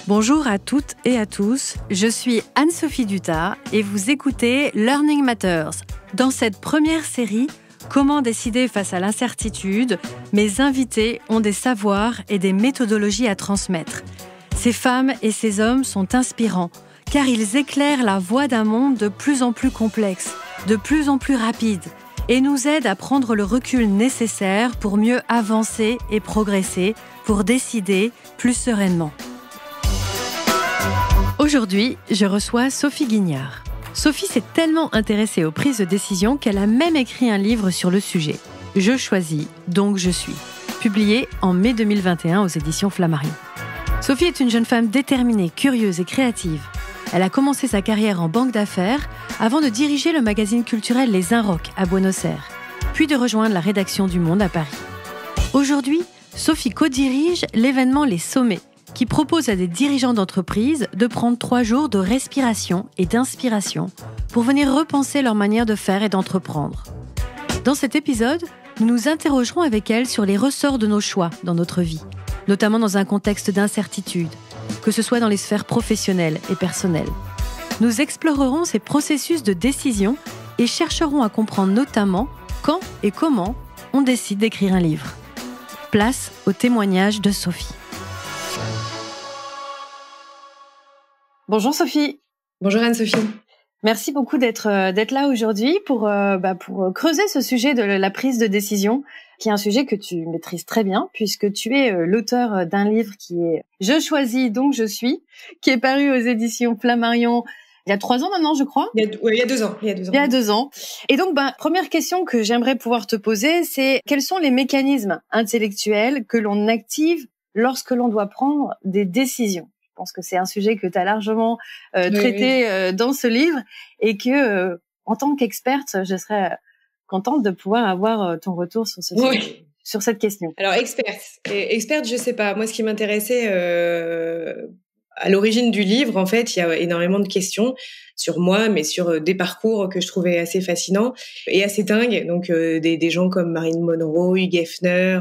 Bonjour à toutes et à tous, je suis Anne-Sophie Dutta et vous écoutez Learning Matters. Dans cette première série, Comment décider face à l'incertitude, mes invités ont des savoirs et des méthodologies à transmettre. Ces femmes et ces hommes sont inspirants, car ils éclairent la voie d'un monde de plus en plus complexe, de plus en plus rapide, et nous aident à prendre le recul nécessaire pour mieux avancer et progresser, pour décider plus sereinement. Aujourd'hui, je reçois Sophie Guignard. Sophie s'est tellement intéressée aux prises de décision qu'elle a même écrit un livre sur le sujet. Je choisis, donc je suis. Publié en mai 2021 aux éditions Flammarion. Sophie est une jeune femme déterminée, curieuse et créative. Elle a commencé sa carrière en banque d'affaires avant de diriger le magazine culturel Les Inrocks à Buenos Aires, puis de rejoindre la rédaction du Monde à Paris. Aujourd'hui, Sophie co-dirige l'événement Les Sommets, qui propose à des dirigeants d'entreprise de prendre 3 jours de respiration et d'inspiration pour venir repenser leur manière de faire et d'entreprendre. Dans cet épisode, nous nous interrogerons avec elle sur les ressorts de nos choix dans notre vie, notamment dans un contexte d'incertitude, que ce soit dans les sphères professionnelles et personnelles. Nous explorerons ces processus de décision et chercherons à comprendre notamment quand et comment on décide d'écrire un livre. Place au témoignage de Sophie. Bonjour Sophie. Bonjour Anne-Sophie. Merci beaucoup d'être là aujourd'hui pour creuser ce sujet de la prise de décision, qui est un sujet que tu maîtrises très bien puisque tu es l'auteur d'un livre qui est Je choisis donc je suis, qui est paru aux éditions Flammarion il y a 3 ans maintenant, je crois. Il y a 2 ans. Il y a 2 ans. Et donc, première question que j'aimerais pouvoir te poser, c'est quels sont les mécanismes intellectuels que l'on active lorsque l'on doit prendre des décisions? Je pense que c'est un sujet que tu as largement traité dans ce livre et que, en tant qu'experte, je serais contente de pouvoir avoir ton retour sur ce sujet, sur cette question. Alors, experte, je sais pas. Moi, ce qui m'intéressait à l'origine du livre, en fait, il y a énormément de questions sur moi, mais sur des parcours que je trouvais assez fascinants et assez dingues. Donc, des gens comme Marilyn Monroe, Hugh Hefner,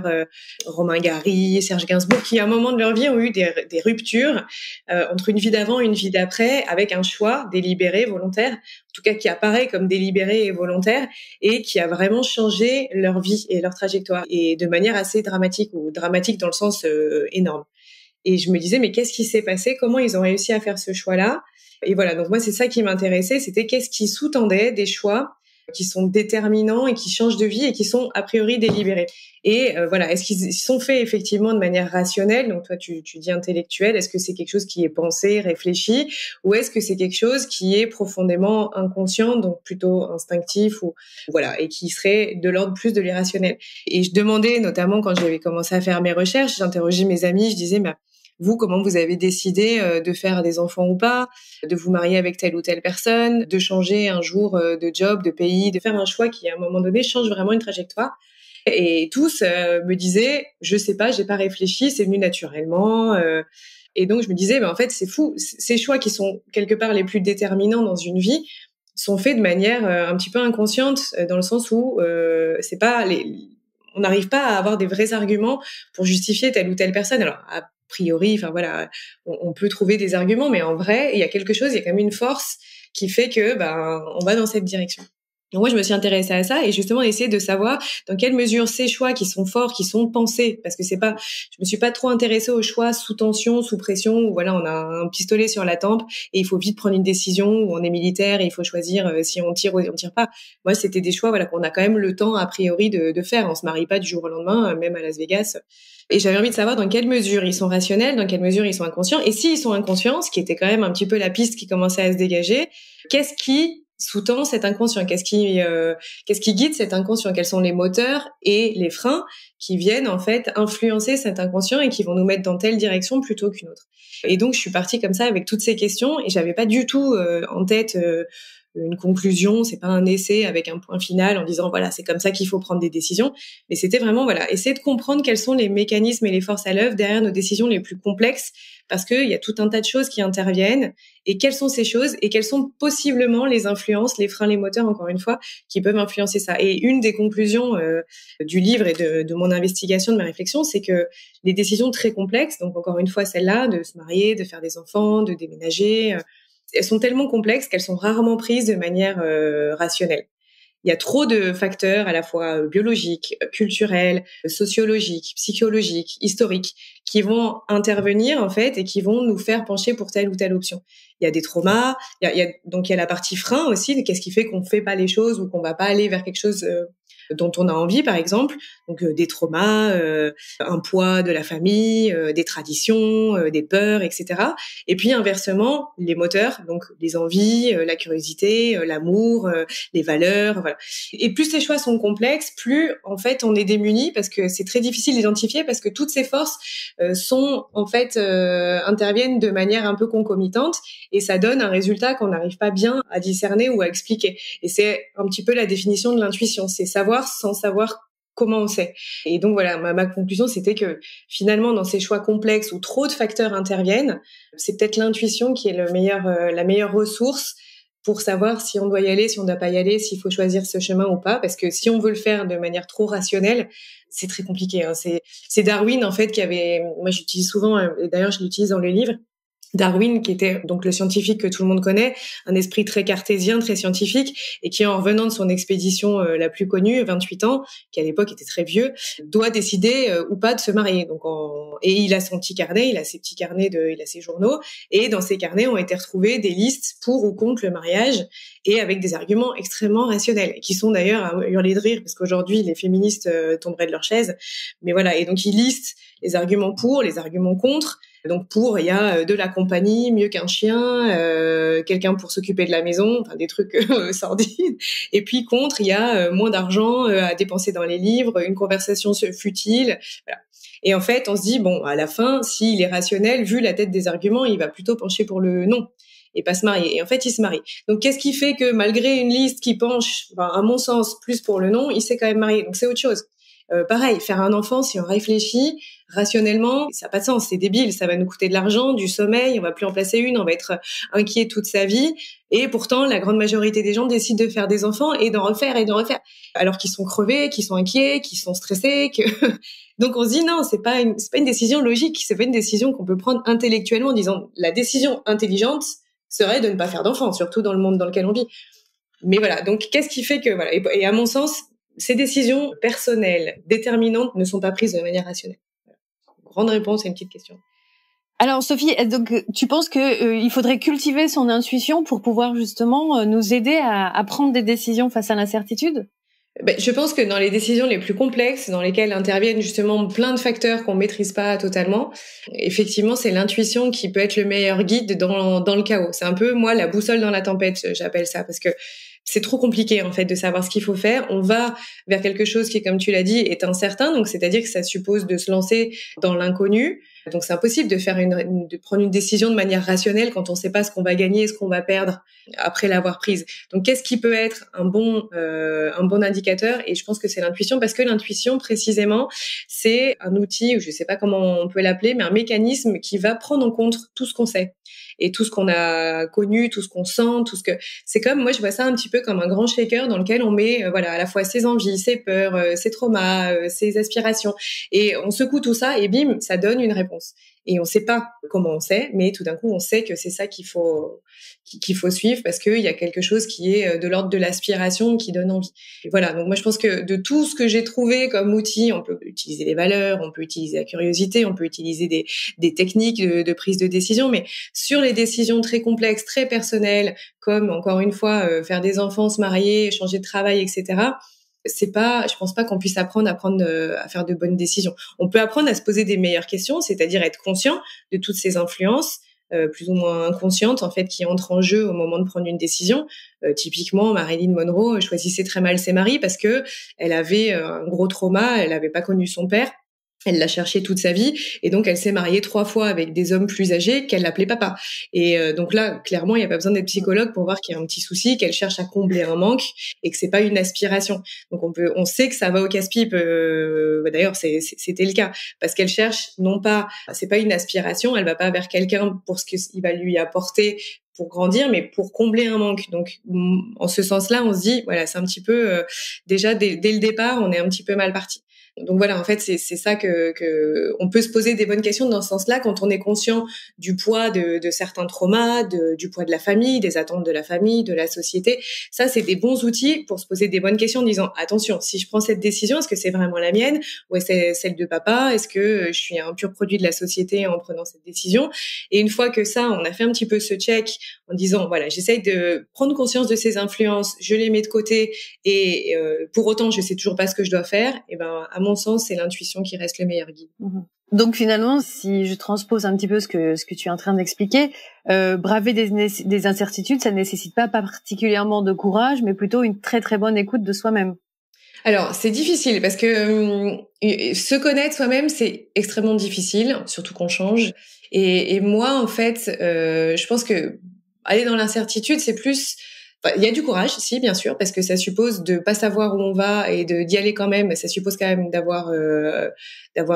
Romain Gary, Serge Gainsbourg, qui à un moment de leur vie ont eu des ruptures entre une vie d'avant et une vie d'après, avec un choix délibéré, volontaire, en tout cas qui apparaît comme délibéré et volontaire, et qui a vraiment changé leur vie et leur trajectoire, et de manière assez dramatique, ou dramatique dans le sens énorme. Et je me disais, mais qu'est-ce qui s'est passé? Comment ils ont réussi à faire ce choix-là? Et voilà, donc moi, c'est ça qui m'intéressait, c'était qu'est-ce qui sous-tendait des choix qui sont déterminants et qui changent de vie et qui sont a priori délibérés. Et voilà, est-ce qu'ils sont faits effectivement de manière rationnelle? Donc toi, tu dis intellectuelle. Est-ce que c'est quelque chose qui est pensé, réfléchi, ou est-ce que c'est quelque chose qui est profondément inconscient, donc plutôt instinctif, ou voilà, et qui serait de l'ordre plus de l'irrationnel? Et je demandais, notamment quand j'avais commencé à faire mes recherches, j'interrogeais mes amis, je disais, vous, comment vous avez décidé de faire des enfants ou pas, de vous marier avec telle ou telle personne, de changer un jour de job, de pays, de faire un choix qui, à un moment donné, change vraiment une trajectoire? Et tous me disaient, je sais pas, j'ai pas réfléchi, c'est venu naturellement. Et donc, je me disais, en fait, c'est fou. Ces choix qui sont quelque part les plus déterminants dans une vie sont faits de manière un petit peu inconsciente, dans le sens où c'est pas on n'arrive pas à avoir des vrais arguments pour justifier telle ou telle personne. Alors, a priori, enfin voilà, on peut trouver des arguments, mais en vrai, il y a quelque chose, il y a quand même une force qui fait que on va dans cette direction. Donc moi, je me suis intéressée à ça et justement essayer de savoir dans quelle mesure ces choix qui sont forts, qui sont pensés, parce que je me suis pas trop intéressée aux choix sous tension, sous pression, où voilà, on a un pistolet sur la tempe et il faut vite prendre une décision, où on est militaire et il faut choisir si on tire ou on tire pas. Moi, c'était des choix, voilà, qu'on a quand même le temps a priori de faire. On se marie pas du jour au lendemain, même à Las Vegas. Et j'avais envie de savoir dans quelle mesure ils sont rationnels, dans quelle mesure ils sont inconscients. Et s'ils sont inconscients, ce qui était quand même un petit peu la piste qui commençait à se dégager, qu'est-ce qui sous-tend cet inconscient? Qu'est-ce qui guide cet inconscient? Quels sont les moteurs et les freins qui viennent en fait influencer cet inconscient et qui vont nous mettre dans telle direction plutôt qu'une autre? Et donc je suis partie comme ça avec toutes ces questions et j'avais pas du tout en tête une conclusion, c'est pas un essai avec un point final en disant voilà, c'est comme ça qu'il faut prendre des décisions, mais c'était vraiment voilà, essayer de comprendre quels sont les mécanismes et les forces à l'œuvre derrière nos décisions les plus complexes, parce que il y a tout un tas de choses qui interviennent, et quelles sont ces choses et quelles sont possiblement les influences, les freins, les moteurs, encore une fois, qui peuvent influencer ça. Et une des conclusions du livre et de mon investigation, de ma réflexion, c'est que les décisions très complexes, donc encore une fois celle-là, de se marier, de faire des enfants, de déménager, elles sont tellement complexes qu'elles sont rarement prises de manière rationnelle. Il y a trop de facteurs à la fois biologiques, culturels, sociologiques, psychologiques, historiques qui vont intervenir en fait et qui vont nous faire pencher pour telle ou telle option. Il y a des traumas, donc il y a la partie frein aussi, de qu'est-ce qui fait qu'on fait pas les choses ou qu'on va pas aller vers quelque chose dont on a envie, par exemple. Donc des traumas, un poids de la famille, des traditions, des peurs, etc. Et puis inversement, les moteurs, donc les envies, la curiosité, l'amour, les valeurs, voilà. Et plus ces choix sont complexes, plus en fait on est démuni, parce que c'est très difficile d'identifier, parce que toutes ces forces sont en fait interviennent de manière un peu concomitante, et ça donne un résultat qu'on n'arrive pas bien à discerner ou à expliquer. Et c'est un petit peu la définition de l'intuition, c'est savoir sans savoir comment on sait. Et donc voilà, ma conclusion, c'était que finalement, dans ces choix complexes où trop de facteurs interviennent, c'est peut-être l'intuition qui est la meilleure ressource pour savoir si on doit y aller, si on ne doit pas y aller, s'il faut choisir ce chemin ou pas. Parce que si on veut le faire de manière trop rationnelle, c'est très compliqué. Hein. C'est Darwin, en fait, moi j'utilise souvent, et d'ailleurs je l'utilise dans le livre, Darwin, qui était donc le scientifique que tout le monde connaît, un esprit très cartésien, très scientifique, et qui, en revenant de son expédition la plus connue, 28 ans, qui à l'époque était très vieux, doit décider ou pas de se marier. Et il a son petit carnet, il a ses petits carnets, il a ses journaux, et dans ces carnets ont été retrouvées des listes pour ou contre le mariage, et avec des arguments extrêmement rationnels, qui sont d'ailleurs à hurler de rire, parce qu'aujourd'hui les féministes tomberaient de leur chaise. Mais voilà, et donc il liste les arguments pour, les arguments contre. Donc pour, il y a de la compagnie, mieux qu'un chien, quelqu'un pour s'occuper de la maison, enfin des trucs sordides. Et puis contre, il y a moins d'argent à dépenser dans les livres, une conversation futile. Voilà. Et en fait, on se dit, bon, à la fin, s'il est rationnel, vu la tête des arguments, il va plutôt pencher pour le non et pas se marier. Et en fait, il se marie. Donc qu'est-ce qui fait que malgré une liste qui penche, à mon sens, plus pour le non, il s'est quand même marié. Donc c'est autre chose. Pareil, faire un enfant, si on réfléchit rationnellement, ça n'a pas de sens, c'est débile, ça va nous coûter de l'argent, du sommeil, on va plus en placer une, on va être inquiet toute sa vie, et pourtant la grande majorité des gens décident de faire des enfants et d'en refaire, alors qu'ils sont crevés, qu'ils sont inquiets, qu'ils sont stressés, donc on se dit non, c'est pas une décision logique, c'est pas une décision qu'on peut prendre intellectuellement en disant la décision intelligente serait de ne pas faire d'enfants, surtout dans le monde dans lequel on vit. Mais voilà, donc qu'est-ce qui fait que voilà, et à mon sens, ces décisions personnelles, déterminantes, ne sont pas prises de manière rationnelle. Voilà. Grande réponse à une petite question. Alors Sophie, donc tu penses que il faudrait cultiver son intuition pour pouvoir justement nous aider à prendre des décisions face à l'incertitude ? Je pense que dans les décisions les plus complexes, dans lesquelles interviennent justement plein de facteurs qu'on maîtrise pas totalement, effectivement, c'est l'intuition qui peut être le meilleur guide dans le chaos. C'est un peu, moi, la boussole dans la tempête, j'appelle ça, parce que c'est trop compliqué, en fait, de savoir ce qu'il faut faire. On va vers quelque chose qui, comme tu l'as dit, est incertain. Donc, c'est-à-dire que ça suppose de se lancer dans l'inconnu. Donc, c'est impossible de prendre une décision de manière rationnelle quand on ne sait pas ce qu'on va gagner et ce qu'on va perdre après l'avoir prise. Donc, qu'est-ce qui peut être un bon indicateur? Et je pense que c'est l'intuition, parce que l'intuition, précisément, c'est un outil, ou je ne sais pas comment on peut l'appeler, mais un mécanisme qui va prendre en compte tout ce qu'on sait. Et tout ce qu'on a connu, tout ce qu'on sent, c'est comme, moi je vois ça un petit peu comme un grand shaker dans lequel on met à la fois ses envies, ses peurs, ses traumas, ses aspirations, et on secoue tout ça et bim, ça donne une réponse. Et on sait pas comment on sait, mais tout d'un coup on sait que c'est ça qu'il faut suivre, parce qu'il y a quelque chose qui est de l'ordre de l'aspiration, qui donne envie. Et voilà, donc moi je pense que de tout ce que j'ai trouvé comme outil, on peut utiliser les valeurs, on peut utiliser la curiosité, on peut utiliser des techniques de prise de décision, mais sur les décisions très complexes, très personnelles, comme encore une fois faire des enfants, se marier, changer de travail, etc., je pense pas qu'on puisse apprendre à faire de bonnes décisions. On peut apprendre à se poser des meilleures questions, c'est-à-dire être conscient de toutes ces influences, plus ou moins inconscientes, en fait, qui entrent en jeu au moment de prendre une décision. Typiquement, Marilyn Monroe choisissait très mal ses maris parce que elle avait un gros trauma, elle n'avait pas connu son père. Elle l'a cherché toute sa vie et donc elle s'est mariée 3 fois avec des hommes plus âgés qu'elle l'appelait papa. Et donc là, clairement, il n'y a pas besoin d'être psychologue pour voir qu'il y a un petit souci, qu'elle cherche à combler un manque et que c'est pas une aspiration. Donc on sait que ça va au casse-pipe. D'ailleurs, c'était le cas parce qu'elle cherche non pas, c'est pas une aspiration, elle va pas vers quelqu'un pour ce qu'il va lui apporter pour grandir, mais pour combler un manque. Donc, en ce sens-là, on se dit, voilà, c'est un petit peu déjà dès le départ, on est un petit peu mal parti. Donc voilà, en fait, c'est ça que on peut se poser des bonnes questions dans ce sens-là quand on est conscient du poids de certains traumas, du poids de la famille, des attentes de la famille, de la société. Ça, c'est des bons outils pour se poser des bonnes questions en disant attention, si je prends cette décision, est-ce que c'est vraiment la mienne ou est-ce c'est celle de papa? Est-ce que je suis un pur produit de la société en prenant cette décision? Et une fois que ça, on a fait un petit peu ce check en disant voilà, j'essaye de prendre conscience de ces influences, je les mets de côté et pour autant, je sais toujours pas ce que je dois faire. Et ben à mon sens, c'est l'intuition qui reste le meilleur guide. Donc finalement, si je transpose un petit peu ce que tu es en train d'expliquer, braver des incertitudes, ça ne nécessite pas particulièrement de courage, mais plutôt une très très bonne écoute de soi-même. Alors, c'est difficile parce que se connaître soi-même, c'est extrêmement difficile, surtout qu'on change. Et moi, en fait, je pense que aller dans l'incertitude, c'est plus... Enfin, il y a du courage, si, bien sûr, parce que ça suppose de pas savoir où on va et d'y aller quand même. Ça suppose quand même d'avoir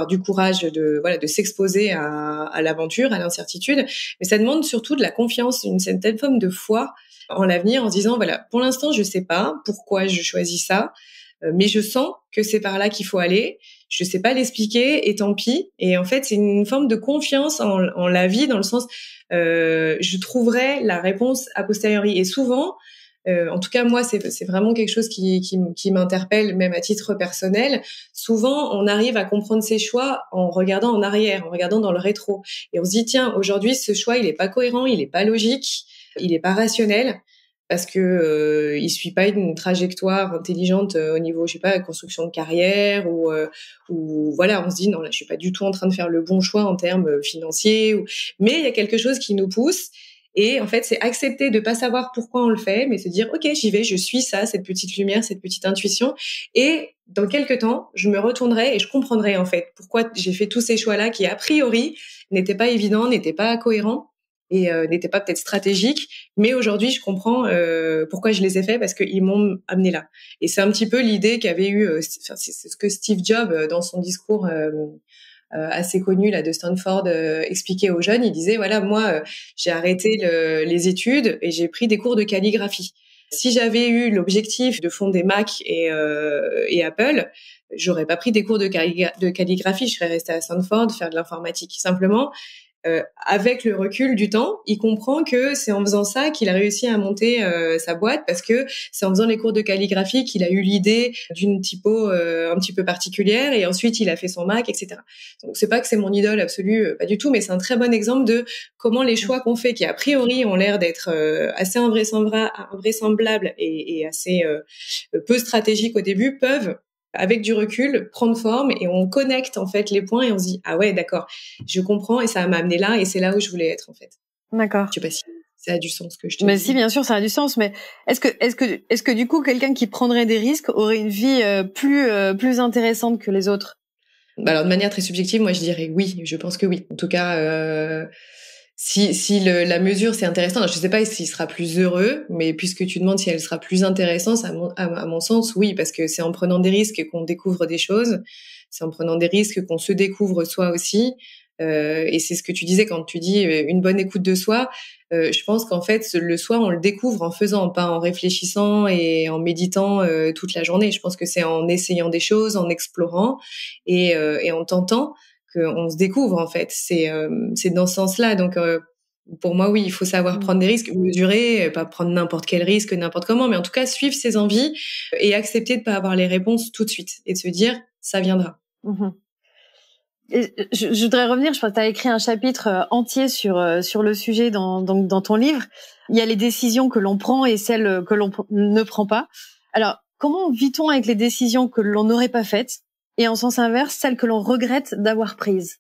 du courage, de s'exposer à l'aventure, à l'incertitude. Mais ça demande surtout de la confiance, une certaine forme de foi en l'avenir, en se disant voilà, pour l'instant, je sais pas pourquoi je choisis ça. Mais je sens que c'est par là qu'il faut aller. Je sais pas l'expliquer et tant pis. Et en fait, c'est une forme de confiance en la vie dans le sens, je trouverai la réponse a posteriori. Et souvent, en tout cas moi, c'est vraiment quelque chose qui m'interpelle même à titre personnel. Souvent, on arrive à comprendre ses choix en regardant en arrière, en regardant dans le rétro. Et on se dit tiens, aujourd'hui, ce choix, il est pas cohérent, il est pas logique, il est pas rationnel. Parce que il suit pas une trajectoire intelligente au niveau, je sais pas, construction de carrière ou voilà, on se dit non là, je suis pas du tout en train de faire le bon choix en termes financiers. Mais il y a quelque chose qui nous pousse et en fait, c'est accepter de pas savoir pourquoi on le fait, mais se dire ok, j'y vais, je suis ça, cette petite lumière, cette petite intuition et dans quelques temps, je me retournerai et je comprendrai en fait pourquoi j'ai fait tous ces choix-là qui a priori n'étaient pas évidents, n'étaient pas cohérents et n'était pas peut-être stratégique, mais aujourd'hui je comprends pourquoi je les ai faits parce qu'ils m'ont amené là. Et c'est un petit peu l'idée qu'avait eu, c'est ce que Steve Jobs dans son discours assez connu là de Stanford expliquait aux jeunes. Il disait voilà moi j'ai arrêté les études et j'ai pris des cours de calligraphie. Si j'avais eu l'objectif de fonder Mac et Apple, j'aurais pas pris des cours de calligraphie, je serais restée à Stanford faire de l'informatique. Simplement, avec le recul du temps, il comprend que c'est en faisant ça qu'il a réussi à monter sa boîte parce que c'est en faisant les cours de calligraphie qu'il a eu l'idée d'une typo un petit peu particulière et ensuite il a fait son Mac, etc. Donc c'est pas que c'est mon idole absolue, pas du tout, mais c'est un très bon exemple de comment les choix qu'on fait qui a priori ont l'air d'être assez invraisemblables et assez peu stratégiques au début peuvent avec du recul, prendre forme et on connecte en fait les points et on se dit ah ouais d'accord, je comprends et ça m'a amené là et c'est là où je voulais être en fait. D'accord. Je sais pas si ça a du sens ce que je te dis. Mais si, bien sûr, ça a du sens. Mais est-ce que du coup quelqu'un qui prendrait des risques aurait une vie plus intéressante que les autres? Bah alors de manière très subjective, moi je dirais oui. Je pense que oui. En tout cas. Si la mesure c'est intéressant, je sais pas s'il sera plus heureux, mais puisque tu demandes si elle sera plus intéressante, à mon sens, oui, parce que c'est en prenant des risques qu'on découvre des choses, c'est en prenant des risques qu'on se découvre soi aussi, et c'est ce que tu disais quand tu dis une bonne écoute de soi. Je pense qu'en fait le soi on le découvre en faisant, pas en réfléchissant et en méditant toute la journée. Je pense que c'est en essayant des choses, en explorant et en tentant qu'on se découvre en fait. C'est dans ce sens-là. Donc pour moi, oui, il faut savoir prendre des risques, mesurer, pas prendre n'importe quel risque, n'importe comment, mais en tout cas suivre ses envies et accepter de pas avoir les réponses tout de suite et de se dire ça viendra. Et je voudrais revenir. Je pense que tu as écrit un chapitre entier sur le sujet dans ton livre. Il y a les décisions que l'on prend et celles que l'on ne prend pas. Alors, comment vit-on avec les décisions que l'on n'aurait pas faites et en sens inverse, celles que l'on regrette d'avoir prises?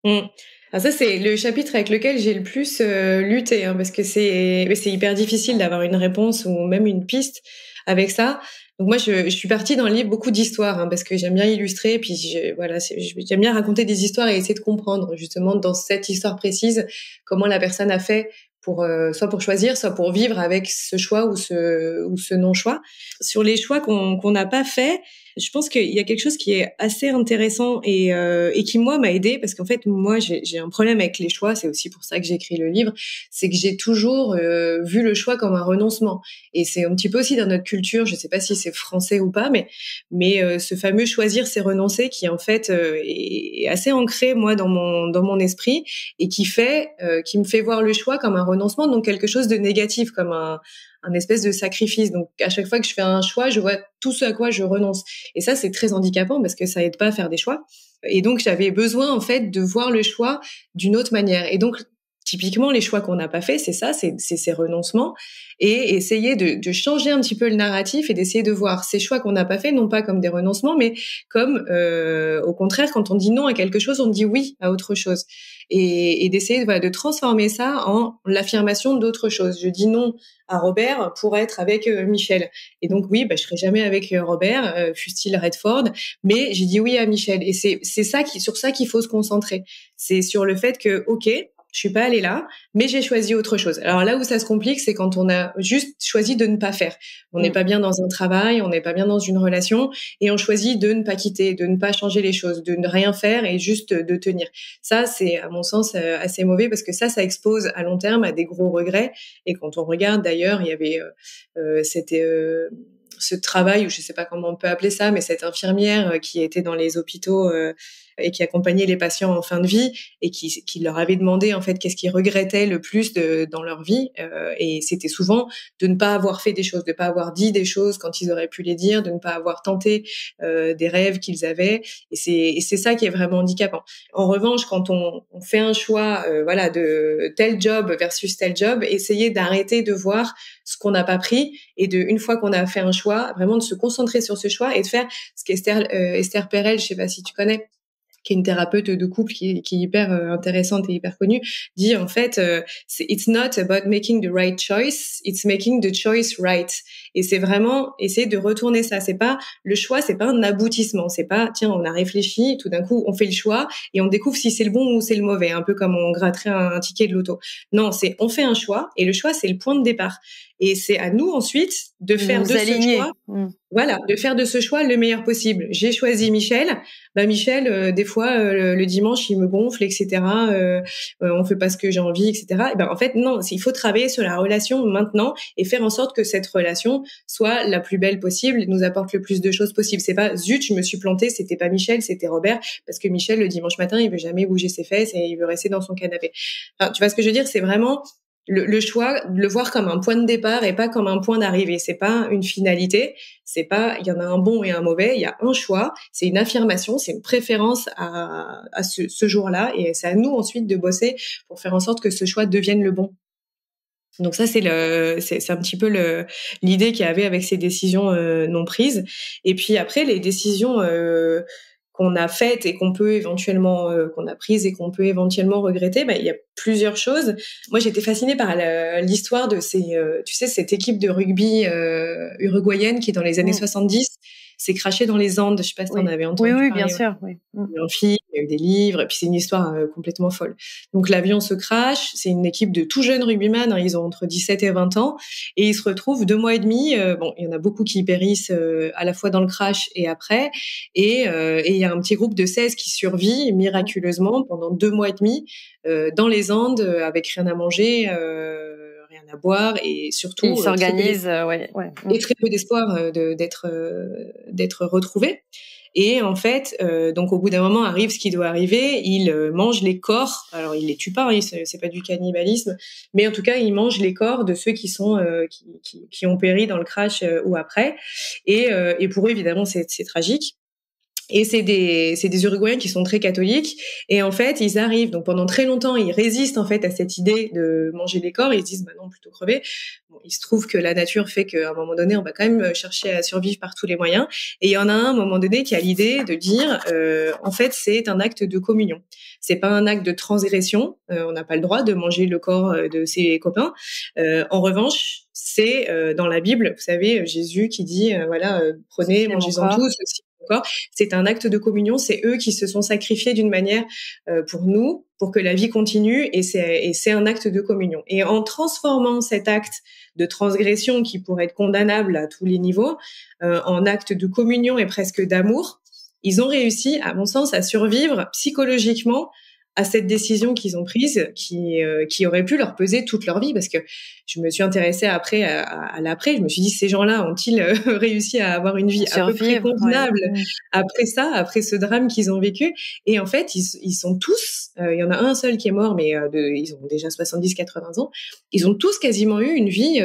Alors ça, c'est le chapitre avec lequel j'ai le plus lutté, parce que c'est hyper difficile d'avoir une réponse ou même une piste. avec ça. Donc moi, je suis partie dans le livre beaucoup d'histoires, hein, parce que j'aime bien illustrer, puis j'aime bien raconter des histoires et essayer de comprendre justement dans cette histoire précise comment la personne a fait pour soit pour choisir, soit pour vivre avec ce choix ou ce non-choix. Sur les choix qu'on n'a pas fait, je pense qu'il y a quelque chose qui est assez intéressant et qui moi m'a aidé, parce qu'en fait moi j'ai un problème avec les choix. C'est aussi pour ça que j'ai écrit le livre. C'est que j'ai toujours vu le choix comme un renoncement, et c'est un petit peu aussi dans notre culture. Je sais pas si c'est français ou pas, mais ce fameux choisir c'est renoncer qui en fait est assez ancré moi dans mon esprit, et qui me fait voir le choix comme un renoncement, donc quelque chose de négatif, comme un espèce de sacrifice. Donc à chaque fois que je fais un choix, je vois tout ce à quoi je renonce. Et ça, c'est très handicapant parce que ça aide pas à faire des choix. Et donc j'avais besoin en fait de voir le choix d'une autre manière. Et donc typiquement les choix qu'on n'a pas fait, c'est ça, c'est ces renoncements, et essayer de changer un petit peu le narratif et d'essayer de voir ces choix qu'on n'a pas fait non pas comme des renoncements, mais comme au contraire, quand on dit non à quelque chose, on dit oui à autre chose, et d'essayer de transformer ça en l'affirmation d'autre chose. Je dis non à Robert pour être avec Michel, et donc oui, je serai jamais avec Robert, fût-il Redford, mais j'ai dit oui à Michel. Et c'est ça sur ça qu'il faut se concentrer. C'est sur le fait que ok, je suis pas allée là, mais j'ai choisi autre chose. Alors là où ça se complique, c'est quand on a juste choisi de ne pas faire. On n'est pas bien dans un travail, on n'est pas bien dans une relation, et on choisit de ne pas quitter, de ne pas changer les choses, de ne rien faire et juste de tenir. Ça, c'est à mon sens assez mauvais, parce que ça expose à long terme à des gros regrets. Et quand on regarde d'ailleurs, il y avait ce travail, ou je sais pas comment on peut appeler ça, mais cette infirmière qui était dans les hôpitaux et qui accompagnait les patients en fin de vie, et qui leur avait demandé en fait qu'est-ce qu'ils regrettaient le plus dans leur vie, et c'était souvent de ne pas avoir fait des choses, de ne pas avoir dit des choses quand ils auraient pu les dire, de ne pas avoir tenté des rêves qu'ils avaient, et c'est ça qui est vraiment handicapant. En revanche, quand on fait un choix de tel job versus tel job, essayer d'arrêter de voir ce qu'on n'a pas pris, et une fois qu'on a fait un choix, vraiment de se concentrer sur ce choix et de faire ce qu'Esther Perel, je sais pas si tu connais, qui est une thérapeute de couple qui est hyper intéressante et hyper connue, dit en fait it's not about making the right choice, it's making the choice right. Et c'est vraiment essayer de retourner ça. C'est pas le choix, c'est pas un aboutissement, c'est pas tiens on a réfléchi, tout d'un coup on fait le choix et on découvre si c'est le bon ou c'est le mauvais, un peu comme on gratterait un ticket de loto. Non, c'est on fait un choix, et le choix c'est le point de départ, et c'est à nous ensuite de faire de ce choix de faire de ce choix le meilleur possible. J'ai choisi Michel. Michel, des fois, le dimanche, il me gonfle, etc. On fait pas ce que j'ai envie, etc. Et en fait, non, il faut travailler sur la relation maintenant et faire en sorte que cette relation soit la plus belle possible, nous apporte le plus de choses possibles. C'est pas zut, je me suis plantée, c'était pas Michel, c'était Robert, parce que Michel, le dimanche matin, il veut jamais bouger ses fesses et il veut rester dans son canapé. Enfin, tu vois ce que je veux dire? C'est vraiment le choix, de le voir comme un point de départ et pas comme un point d'arrivée. C'est pas une finalité. C'est pas, il y en a un bon et un mauvais. Il y a un choix. C'est une affirmation. C'est une préférence à ce jour-là. Et c'est à nous ensuite de bosser pour faire en sorte que ce choix devienne le bon. Donc ça, c'est un petit peu l'idée qu'il y avait avec ces décisions non prises. Et puis après, les décisions qu'on a faites et qu'on peut éventuellement qu'on a prises et qu'on peut éventuellement regretter, il y a plusieurs choses. Moi, j'étais fascinée par l'histoire de cette équipe de rugby uruguayenne qui, dans les années 70, s'est crashée dans les Andes. Je sais pas si t'en avais entendu parler. Oui, bien sûr. Oui. Il y a un film, il y a eu des livres, et puis c'est une histoire complètement folle. Donc l'avion se crache, c'est une équipe de tout jeunes rugbyman, ils ont entre 17 et 20 ans, et ils se retrouvent 2 mois et demi, il y en a beaucoup qui périssent à la fois dans le crash et après, et il y a un petit groupe de 16 qui survit miraculeusement pendant 2 mois et demi dans les Andes, avec rien à manger, rien à boire, et surtout ils s'organisent, et très peu d'espoir d'être retrouvés. Et en fait, donc au bout d'un moment arrive ce qui doit arriver. Il mange les corps. Alors il les tue pas, c'est pas du cannibalisme, mais en tout cas il mange les corps de ceux qui ont péri dans le crash ou après. Et pour eux évidemment c'est tragique. Et c'est des Uruguayens qui sont très catholiques, et en fait ils arrivent, donc pendant très longtemps ils résistent en fait à cette idée de manger les corps, et ils se disent non, plutôt crever. Bon, il se trouve que la nature fait qu'à un moment donné on va quand même chercher à survivre par tous les moyens, et il y en a un moment donné qui a l'idée de dire en fait c'est un acte de communion, c'est pas un acte de transgression, on n'a pas le droit de manger le corps de ses copains, en revanche c'est dans la Bible, vous savez, Jésus qui dit prenez, mangez-en tous, aussi mon corps. C'est un acte de communion, c'est eux qui se sont sacrifiés d'une manière pour nous, pour que la vie continue, et c'est un acte de communion. Et en transformant cet acte de transgression qui pourrait être condamnable à tous les niveaux en acte de communion et presque d'amour, ils ont réussi, à mon sens, à survivre psychologiquement à cette décision qu'ils ont prise, qui aurait pu leur peser toute leur vie, parce que je me suis intéressée après à l'après. Je me suis dit, ces gens-là ont-ils réussi à avoir une vie à peu près convenable après ça, après ce drame qu'ils ont vécu? Et en fait, ils sont tous, il y en a un seul qui est mort, mais ils ont déjà 70-80 ans. Ils ont tous quasiment eu une vie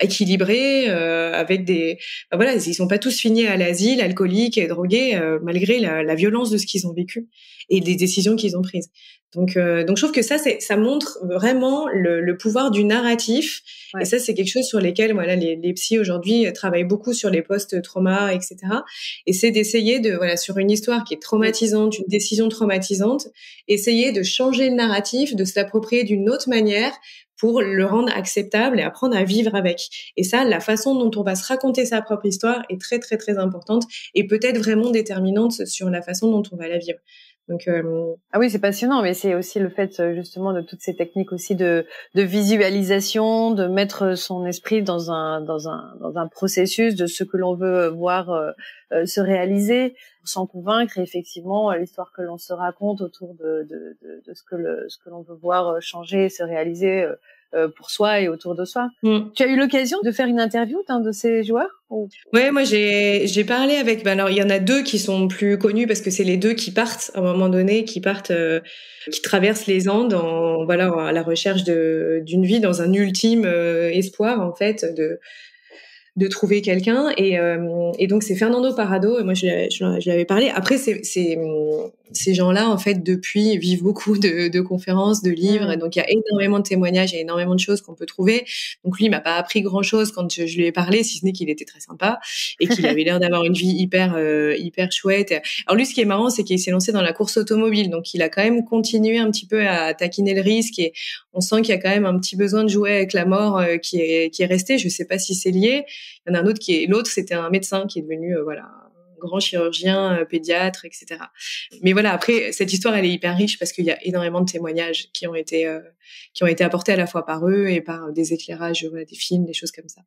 équilibrée, avec des, ils sont pas tous finis à l'asile, alcooliques et drogués, malgré la violence de ce qu'ils ont vécu et des décisions qu'ils ont prises. Donc je trouve que ça montre vraiment le pouvoir du narratif. Ouais. Et ça, c'est quelque chose sur lesquels, les psys aujourd'hui travaillent beaucoup sur les post-trauma, etc. Et c'est d'essayer sur une histoire qui est traumatisante, une décision traumatisante, essayer de changer le narratif, de se l'approprier d'une autre manière pour le rendre acceptable et apprendre à vivre avec. Et ça, la façon dont on va se raconter sa propre histoire est très, très, très importante et peut-être vraiment déterminante sur la façon dont on va la vivre. Donc, ah oui, c'est passionnant, mais c'est aussi le fait justement de toutes ces techniques aussi de visualisation, de mettre son esprit dans un processus de ce que l'on veut voir se réaliser, sans convaincre. Et effectivement, l'histoire que l'on se raconte autour de ce que l'on veut voir changer et se réaliser pour soi et autour de soi. Tu as eu l'occasion de faire une interview d'un de ces joueurs? Ouais, moi j'ai parlé avec. Alors il y en a deux qui sont plus connus parce que c'est les deux qui partent à un moment donné, qui traversent les Andes à la recherche d'une vie dans un ultime espoir en fait de trouver quelqu'un, et donc c'est Fernando Parrado, et moi je l'avais parlé. Après ces gens-là en fait depuis vivent beaucoup de conférences, de livres, et donc il y a énormément de témoignages, il y a énormément de choses qu'on peut trouver. Donc lui il m'a pas appris grand-chose quand je lui ai parlé, si ce n'est qu'il était très sympa et qu'il avait l'air d'avoir une vie hyper chouette. Alors lui, ce qui est marrant, c'est qu'il s'est lancé dans la course automobile, donc il a quand même continué un petit peu à taquiner le risque, et on sent qu'il y a quand même un petit besoin de jouer avec la mort qui est resté. Je sais pas si c'est lié. Il y en a un autre l'autre, c'était un médecin qui est devenu, un grand chirurgien, pédiatre, etc. Mais voilà, après, cette histoire, elle est hyper riche parce qu'il y a énormément de témoignages qui ont été apportés à la fois par eux et par des éclairages, des films, des choses comme ça.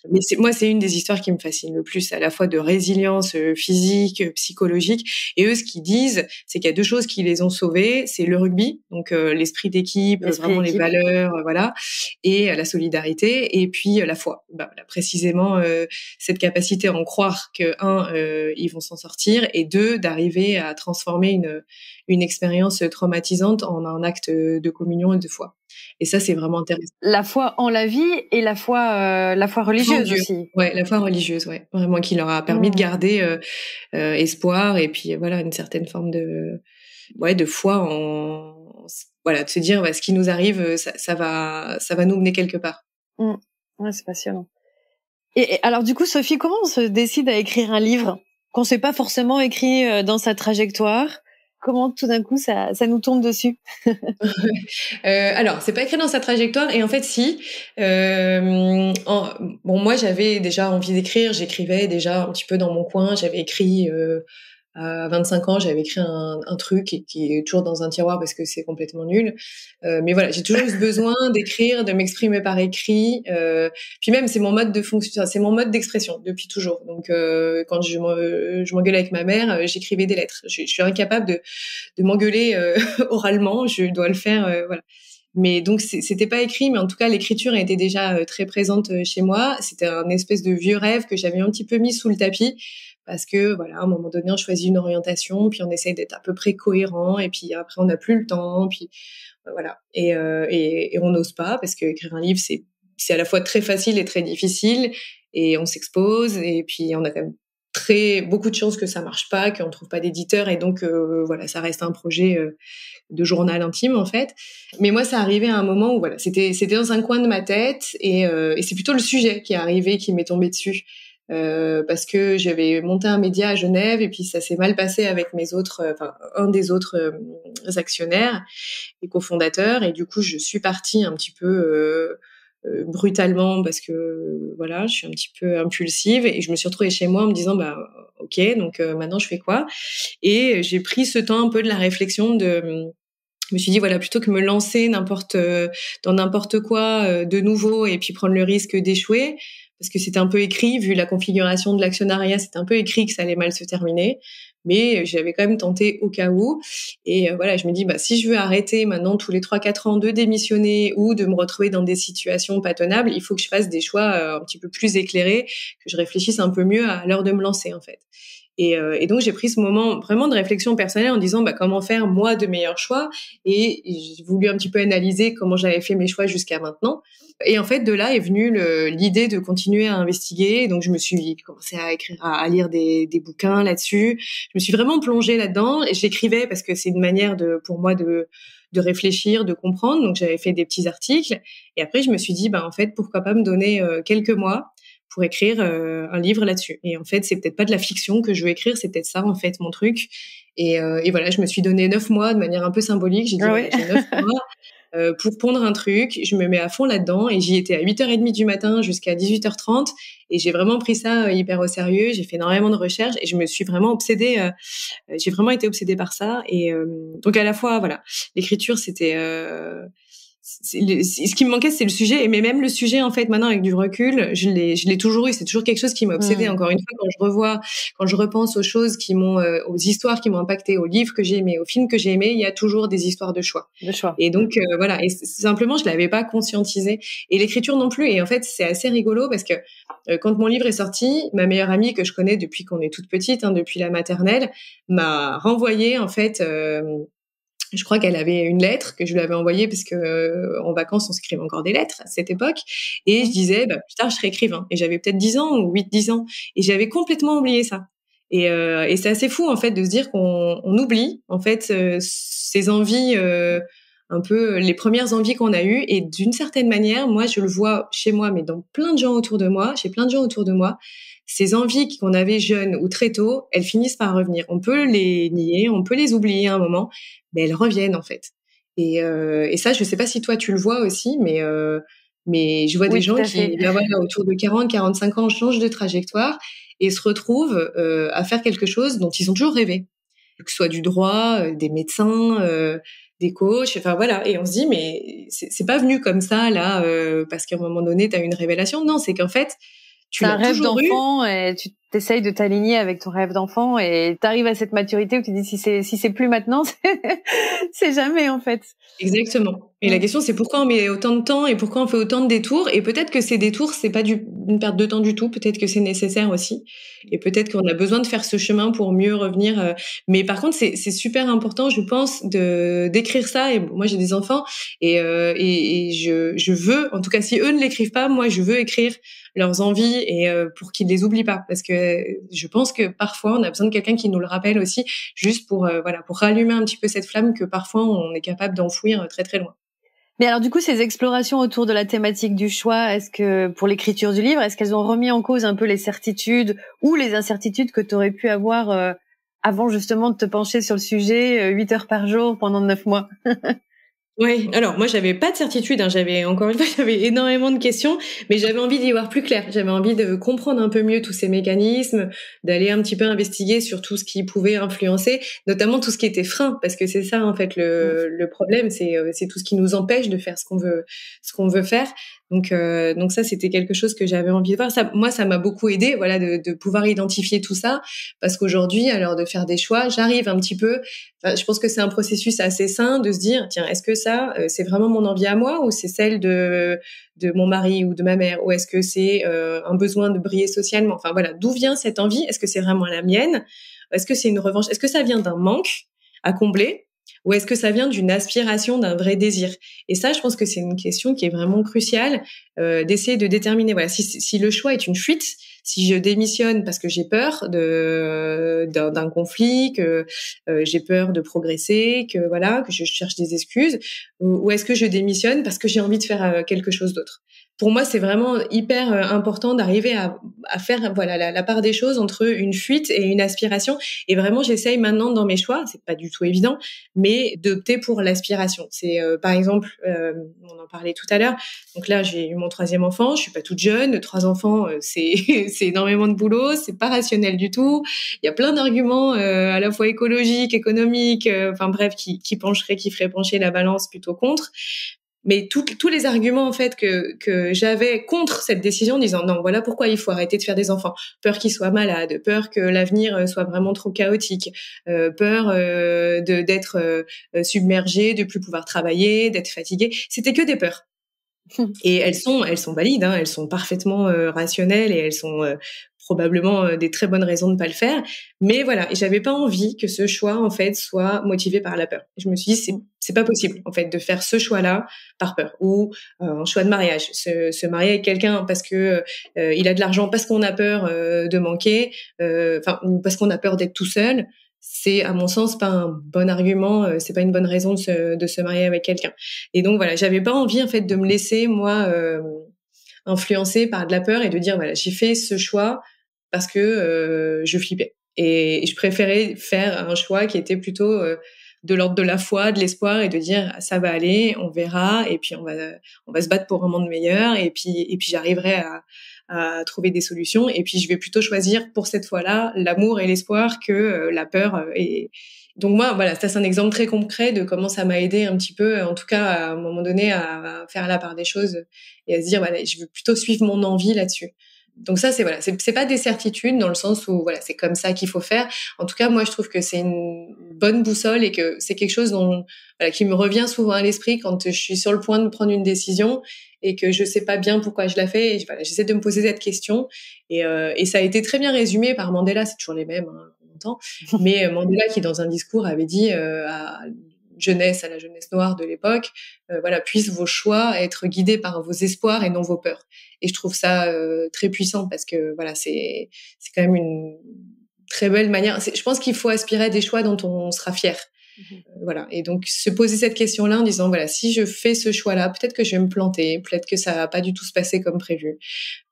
Mais c'est une des histoires qui me fascine le plus, à la fois de résilience physique, psychologique. Et eux, ce qu'ils disent, c'est qu'il y a deux choses qui les ont sauvés. C'est le rugby, donc l'esprit d'équipe, les valeurs, et la solidarité. Et puis la foi. Précisément, cette capacité à en croire que, ils vont s'en sortir, et deux, d'arriver à transformer une expérience traumatisante en un acte de communion et de foi. Et ça, c'est vraiment intéressant. La foi en la vie et la foi religieuse aussi. Ouais, la foi religieuse, ouais, vraiment, qui leur a permis de garder espoir, et puis une certaine forme de foi de se dire ce qui nous arrive, ça va nous mener quelque part. Ouais, c'est passionnant. Et alors du coup, Sophie, comment on se décide à écrire un livre qu'on s'est pas forcément écrit dans sa trajectoire? Comment tout d'un coup ça nous tombe dessus? Alors, c'est pas écrit dans sa trajectoire, et en fait, si. Moi, j'avais déjà envie d'écrire. J'écrivais déjà un petit peu dans mon coin. J'avais écrit à 25 ans, j'avais écrit un truc qui est toujours dans un tiroir parce que c'est complètement nul. Mais voilà, j'ai toujours eu ce besoin d'écrire, de m'exprimer par écrit. Puis même, c'est mon mode de fonction, c'est mon mode d'expression depuis toujours. Donc, quand je m'engueulais avec ma mère, j'écrivais des lettres. Je suis incapable de m'engueuler oralement. Je dois le faire, voilà. Mais donc c'était pas écrit, mais en tout cas l'écriture était déjà très présente chez moi. C'était un espèce de vieux rêve que j'avais un petit peu mis sous le tapis, parce que à un moment donné on choisit une orientation, puis on essaye d'être à peu près cohérent, et puis après on n'a plus le temps, puis et on n'ose pas, parce que écrire un livre c'est à la fois très facile et très difficile, et on s'expose, et puis on a quand même beaucoup de chances que ça marche pas, qu'on trouve pas d'éditeur, et donc ça reste un projet de journal intime en fait. Mais moi, ça arrivait à un moment où c'était dans un coin de ma tête, et c'est plutôt le sujet qui est arrivé, qui m'est tombé dessus, parce que j'avais monté un média à Genève, et puis ça s'est mal passé avec un des autres actionnaires et cofondateurs, et du coup je suis partie un petit peu brutalement parce que voilà, je suis un petit peu impulsive et je me suis retrouvée chez moi en me disant bah ok, donc maintenant je fais quoi? Et j'ai pris ce temps un peu de la réflexion je me suis dit voilà, plutôt que me lancer dans n'importe quoi de nouveau et puis prendre le risque d'échouer, parce que c'était un peu écrit, vu la configuration de l'actionnariat, c'était un peu écrit que ça allait mal se terminer, mais j'avais quand même tenté au cas où. Et voilà, je me dis bah si je veux arrêter maintenant tous les 3-4 ans de démissionner ou de me retrouver dans des situations pas tenables, il faut que je fasse des choix un petit peu plus éclairés, que je réfléchisse un peu mieux à l'heure de me lancer en fait. Et donc j'ai pris ce moment vraiment de réflexion personnelle en disant bah comment faire moi de meilleurs choix, et j'ai voulu un petit peu analyser comment j'avais fait mes choix jusqu'à maintenant. Et en fait de là est venue l'idée de continuer à investiguer. Donc je me suis commencé à écrire, à lire des bouquins là-dessus. Je me suis vraiment plongée là-dedans et j'écrivais parce que c'est une manière pour moi de réfléchir, de comprendre. Donc j'avais fait des petits articles et après je me suis dit bah en fait pourquoi pas me donner quelques mois pour écrire un livre là-dessus. Et en fait, c'est peut-être pas de la fiction que je veux écrire, c'est peut-être ça en fait mon truc. Et voilà, je me suis donné 9 mois de manière un peu symbolique. J'ai dit voilà, j'ai 9 mois pour pondre un truc. Je me mets à fond là-dedans et j'y étais à 8h30 du matin jusqu'à 18h30. Et j'ai vraiment pris ça hyper au sérieux. J'ai fait énormément de recherches et je me suis vraiment obsédée. J'ai vraiment été obsédée par ça. Et donc à la fois, voilà, l'écriture, c'était ce qui me manquait, c'est le sujet. Mais même le sujet, en fait, maintenant, avec du recul, je l'ai toujours eu. C'est toujours quelque chose qui m'a obsédée. Encore une fois, quand je repense aux choses aux histoires qui m'ont impacté, aux livres que j'ai aimés, aux films que j'ai aimés, il y a toujours des histoires de choix. Et donc, voilà. Et simplement, je l'avais pas conscientisé. Et l'écriture non plus. Et en fait, c'est assez rigolo parce que quand mon livre est sorti, ma meilleure amie que je connais depuis qu'on est toute petite, depuis la maternelle, m'a renvoyé, en fait, je crois qu'elle avait une lettre que je lui avais envoyée parce que en vacances on s'écrivait encore des lettres à cette époque, et je disais bah plus tard je serai écrivain, et j'avais peut-être 10 ans ou 8-10 ans et j'avais complètement oublié ça. Et c'est assez fou en fait de se dire qu'on oublie en fait ces envies un peu les premières envies qu'on a eues, et d'une certaine manière moi je le vois chez moi mais dans plein de gens autour de moi, chez plein de gens autour de moi, ces envies qu'on avait jeunes ou très tôt, elles finissent par revenir. On peut les nier, on peut les oublier à un moment, mais elles reviennent en fait. Et ça, je sais pas si toi tu le vois aussi, mais je vois des gens qui, ben voilà, autour de 40-45 ans, changent de trajectoire et se retrouvent à faire quelque chose dont ils ont toujours rêvé, que ce soit du droit, des médecins, des coachs, enfin voilà. Et on se dit mais c'est pas venu comme ça là, parce qu'à un moment donné t'as eu une révélation. Non, c'est qu'en fait tu l'as toujours eu. C'est un rêve d'enfant et tu t'essayes de t'aligner avec ton rêve d'enfant et t'arrives à cette maturité où tu dis si c'est plus maintenant, c'est jamais en fait. Exactement. Et la question, c'est pourquoi on met autant de temps et pourquoi on fait autant de détours. Et peut-être que ces détours, c'est pas une perte de temps du tout. Peut-être que c'est nécessaire aussi. Et peut-être qu'on a besoin de faire ce chemin pour mieux revenir. Mais par contre, c'est super important, je pense, d'écrire ça. Et moi, j'ai des enfants et je veux, en tout cas, si eux ne l'écrivent pas, moi, je veux écrire leurs envies et pour qu'ils les oublient pas. Parce que je pense que parfois, on a besoin de quelqu'un qui nous le rappelle aussi, juste pour voilà, pour rallumer un petit peu cette flamme que parfois on est capable d'enfouir très très loin. Mais alors du coup, ces explorations autour de la thématique du choix, est-ce que pour l'écriture du livre, est-ce qu'elles ont remis en cause un peu les certitudes ou les incertitudes que tu aurais pu avoir avant justement de te pencher sur le sujet 8 heures par jour pendant 9 mois? Oui, alors moi j'avais pas de certitude, j'avais énormément de questions, mais j'avais envie d'y voir plus clair. J'avais envie de comprendre un peu mieux tous ces mécanismes, d'aller un petit peu investiguer sur tout ce qui pouvait influencer, notamment tout ce qui était frein, parce que c'est ça en fait le problème, c'est tout ce qui nous empêche de faire ce qu'on veut faire. Donc ça c'était quelque chose que j'avais envie de voir. Ça m'a beaucoup aidé, voilà, de pouvoir identifier tout ça, parce qu'aujourd'hui, à l'heure de faire des choix, j'arrive un petit peu. Je pense que c'est un processus assez sain de se dire tiens, est-ce que ça c'est vraiment mon envie à moi, ou c'est celle de mon mari ou de ma mère, ou est-ce que c'est un besoin de briller socialement. Enfin voilà, d'où vient cette envie? Est-ce que c'est vraiment la mienne? Est-ce que c'est une revanche? Est-ce que ça vient d'un manque à combler? Ou est-ce que ça vient d'une aspiration, d'un vrai désir? Et ça, je pense que c'est une question qui est vraiment cruciale, d'essayer de déterminer. Voilà, si le choix est une fuite, si je démissionne parce que j'ai peur d'un conflit, que j'ai peur de progresser, que voilà, que je cherche des excuses, ou est-ce que je démissionne parce que j'ai envie de faire quelque chose d'autre? pour moi, c'est vraiment hyper important d'arriver à faire la part des choses entre une fuite et une aspiration. Et vraiment, j'essaye maintenant dans mes choix, c'est pas du tout évident, mais d'opter pour l'aspiration. C'est par exemple, on en parlait tout à l'heure. Donc là, j'ai eu mon 3e enfant. Je suis pas toute jeune. 3 enfants, c'est c'est énormément de boulot. C'est pas rationnel du tout. Il y a plein d'arguments à la fois écologiques, économiques, enfin bref, qui feraient pencher la balance plutôt contre. Mais tous les arguments en fait que j'avais contre cette décision, en disant non, voilà pourquoi il faut arrêter de faire des enfants, peur qu'ils soient malades, peur que l'avenir soit vraiment trop chaotique, peur d'être submergé, de plus pouvoir travailler, d'être fatigué, c'était que des peurs. Et elles sont valides, hein, elles sont parfaitement rationnelles et elles sont probablement des très bonnes raisons de ne pas le faire. Mais voilà, et j'avais pas envie que ce choix en fait soit motivé par la peur. Je me suis dit c'est pas possible en fait de faire ce choix-là par peur, ou un choix de mariage, se marier avec quelqu'un parce que il a de l'argent, parce qu'on a peur de manquer, ou parce qu'on a peur d'être tout seul. C'est à mon sens pas un bon argument, c'est pas une bonne raison de se marier avec quelqu'un. Et donc voilà, j'avais pas envie en fait de me laisser moi influencer par de la peur et de dire voilà, j'ai fait ce choix parce que je flippais. Et je préférais faire un choix qui était plutôt de l'ordre de la foi, de l'espoir, et de dire ça va aller, on verra, et puis on va se battre pour un monde meilleur, et puis j'arriverai à trouver des solutions, et puis je vais plutôt choisir pour cette fois-là l'amour et l'espoir que la peur. Et donc moi, voilà, ça c'est un exemple très concret de comment ça m'a aidé un petit peu, en tout cas à un moment donné, à faire la part des choses et à se dire voilà, je veux plutôt suivre mon envie là-dessus. Donc ça, c'est pas des certitudes dans le sens où voilà, c'est comme ça qu'il faut faire. En tout cas, moi, je trouve que c'est une bonne boussole et que c'est quelque chose qui me revient souvent à l'esprit quand je suis sur le point de prendre une décision et que je sais pas bien pourquoi je la fais. Et voilà, j'essaie de me poser cette question et ça a été très bien résumé par Mandela. C'est toujours les mêmes, hein, on entend. Mais Mandela qui, dans un discours, avait dit à la jeunesse noire de l'époque, voilà, puissent vos choix être guidés par vos espoirs et non vos peurs. Et je trouve ça très puissant parce que voilà, c'est quand même une très belle manière. Je pense qu'il faut aspirer à des choix dont on sera fier. Voilà. Et donc se poser cette question-là en disant voilà, si je fais ce choix-là, peut-être que je vais me planter, peut-être que ça va pas du tout se passer comme prévu.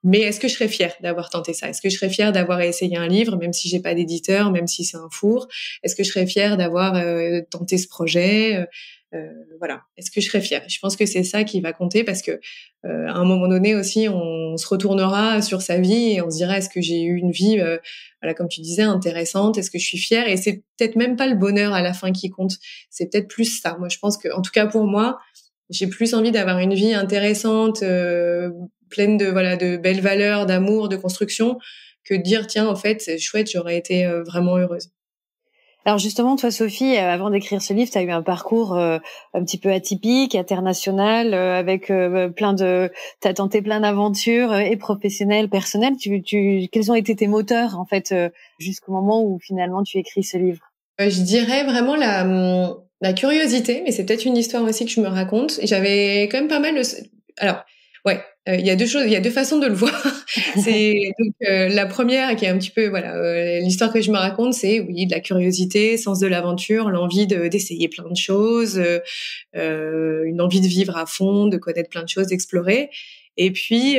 Mais est-ce que je serais fière d'avoir tenté ça? Est-ce que je serais fière d'avoir essayé un livre, même si j'ai pas d'éditeur, même si c'est un four? Est-ce que je serais fière d'avoir tenté ce projet? Voilà. Est-ce que je serais fière? Je pense que c'est ça qui va compter parce que à un moment donné aussi, on se retournera sur sa vie et on se dira est-ce que j'ai eu une vie, voilà, comme tu disais, intéressante? Est-ce que je suis fière? Et c'est peut-être même pas le bonheur à la fin qui compte. C'est peut-être plus ça. Moi, je pense que, en tout cas pour moi, j'ai plus envie d'avoir une vie intéressante, pleine de belles valeurs, d'amour, de construction, que de dire tiens, en fait, c'est chouette, j'aurais été vraiment heureuse. Alors justement, toi, Sophie, avant d'écrire ce livre, tu as eu un parcours un petit peu atypique, international, avec t'as tenté plein d'aventures et professionnelles, personnelles. Quels ont été tes moteurs, en fait, jusqu'au moment où finalement tu écris ce livre? Je dirais vraiment la curiosité, mais c'est peut-être une histoire aussi que je me raconte. J'avais quand même pas mal alors, ouais, il y a deux choses, il y a deux façons de le voir. C'est donc la première qui est un petit peu l'histoire que je me raconte, c'est oui, de la curiosité, sens de l'aventure, l'envie d'essayer plein de choses, une envie de vivre à fond, de connaître plein de choses, d'explorer. Et puis,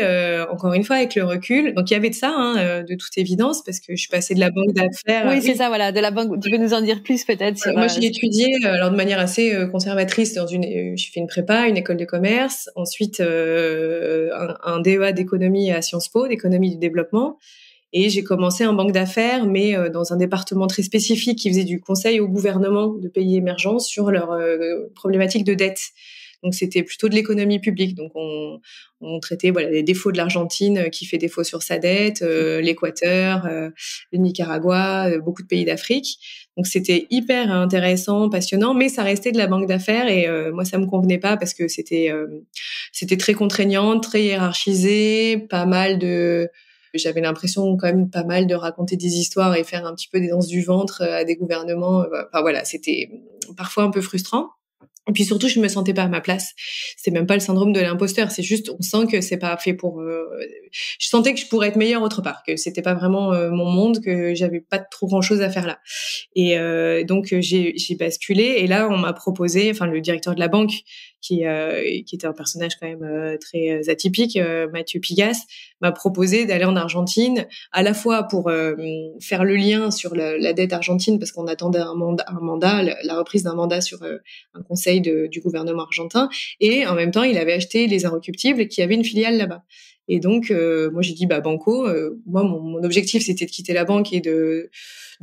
encore une fois, avec le recul, donc il y avait de ça, hein, de toute évidence, parce que je suis passée de la banque d'affaires. Oui, c'est ça, voilà, de la banque. Tu peux nous en dire plus peut-être sur, moi, j'ai étudié, alors de manière assez conservatrice, j'ai fait une prépa, une école de commerce, ensuite un DEA d'économie à Sciences Po, d'économie du développement. Et j'ai commencé en banque d'affaires, mais dans un département très spécifique qui faisait du conseil au gouvernement de pays émergents sur leurs problématiques de dette. Donc c'était plutôt de l'économie publique. Donc on traitait les défauts de l'Argentine qui fait défaut sur sa dette, l'Équateur, le Nicaragua, beaucoup de pays d'Afrique. Donc c'était hyper intéressant, passionnant, mais ça restait de la banque d'affaires et moi ça me convenait pas parce que c'était très contraignant, très hiérarchisé, j'avais l'impression quand même pas mal de raconter des histoires et faire un petit peu des danses du ventre à des gouvernements. Enfin voilà, c'était parfois un peu frustrant. Et puis surtout, je me sentais pas à ma place. C'est même pas le syndrome de l'imposteur. C'est juste, on sent que c'est pas fait pour. Je sentais que je pourrais être meilleure autre part, que c'était pas vraiment mon monde, que j'avais pas trop grand chose à faire là. Et donc j'ai basculé. Et là, on m'a proposé, enfin le directeur de la banque, qui était un personnage quand même très atypique, Mathieu Pigasse, m'a proposé d'aller en Argentine, à la fois pour faire le lien sur la dette argentine, parce qu'on attendait un mandat, la reprise d'un mandat sur un conseil du gouvernement argentin, et en même temps, il avait acheté Les Inrecuptibles, qui avait une filiale là-bas. Et donc, moi, j'ai dit, banco. Moi, mon objectif, c'était de quitter la banque et de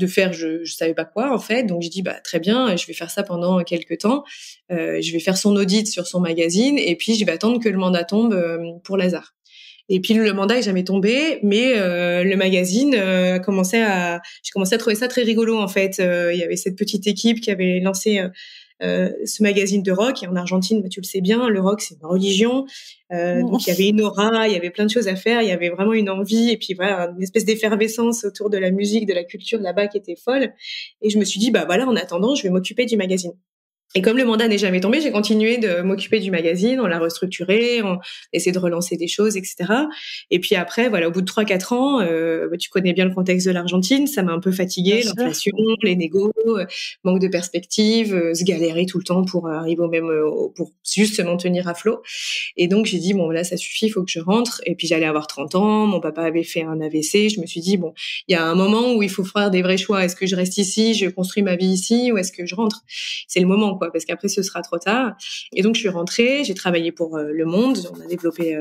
faire, je savais pas quoi, en fait. Donc, j'ai dit, très bien, je vais faire ça pendant quelques temps. Je vais faire son audit sur son magazine, et puis je vais attendre que le mandat tombe pour Lazare. Et puis le mandat est jamais tombé, mais le magazine j'ai commencé à trouver ça très rigolo, en fait. Il y avait cette petite équipe qui avait lancé ce magazine de rock, et en Argentine, tu le sais bien, le rock, c'est une religion. Donc il y avait une aura, il y avait plein de choses à faire, il y avait vraiment une envie, et puis voilà, une espèce d'effervescence autour de la musique, de la culture là-bas qui était folle. Et je me suis dit, voilà, en attendant, je vais m'occuper du magazine. Et comme le mandat n'est jamais tombé, j'ai continué de m'occuper du magazine, on l'a restructuré, on essaie de relancer des choses, etc. Et puis après, voilà, au bout de 3-4 ans, tu connais bien le contexte de l'Argentine, ça m'a un peu fatiguée, l'inflation, les négos, manque de perspective, se galérer tout le temps pour arriver pour juste se maintenir à flot. Et donc j'ai dit, là ça suffit, il faut que je rentre. Et puis j'allais avoir 30 ans, mon papa avait fait un AVC, je me suis dit, il y a un moment où il faut faire des vrais choix. Est-ce que je reste ici, je construis ma vie ici, ou est-ce que je rentre? C'est le moment, parce qu'après ce sera trop tard. Et donc je suis rentrée, j'ai travaillé pour Le Monde, on a développé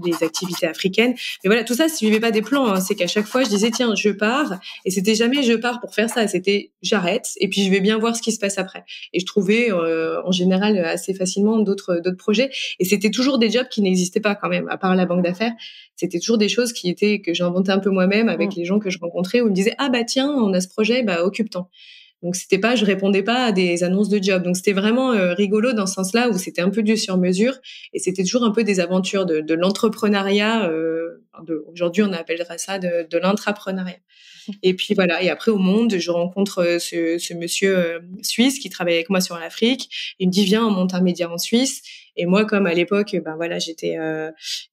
des activités africaines. Mais voilà, tout ça, je suivais pas des plans, hein. C'est qu'à chaque fois je disais, tiens, je pars, et c'était jamais je pars pour faire ça, c'était j'arrête et puis je vais bien voir ce qui se passe après. Et je trouvais en général assez facilement d'autres projets, et c'était toujours des jobs qui n'existaient pas quand même, à part la banque d'affaires. C'était toujours des choses que j'inventais un peu moi-même avec les gens que je rencontrais, où ils me disaient, tiens, on a ce projet, occupe-t'en. Donc je répondais pas à des annonces de job. Donc c'était vraiment rigolo dans ce sens-là, où c'était un peu du sur-mesure, et c'était toujours un peu des aventures de l'entrepreneuriat. Aujourd'hui, on appellerait ça de l'intrapreneuriat. Et puis voilà. Et après, au Monde, je rencontre ce monsieur suisse qui travaille avec moi sur l'Afrique. Il me dit, viens, on monte un média en Suisse. Et moi, comme à l'époque,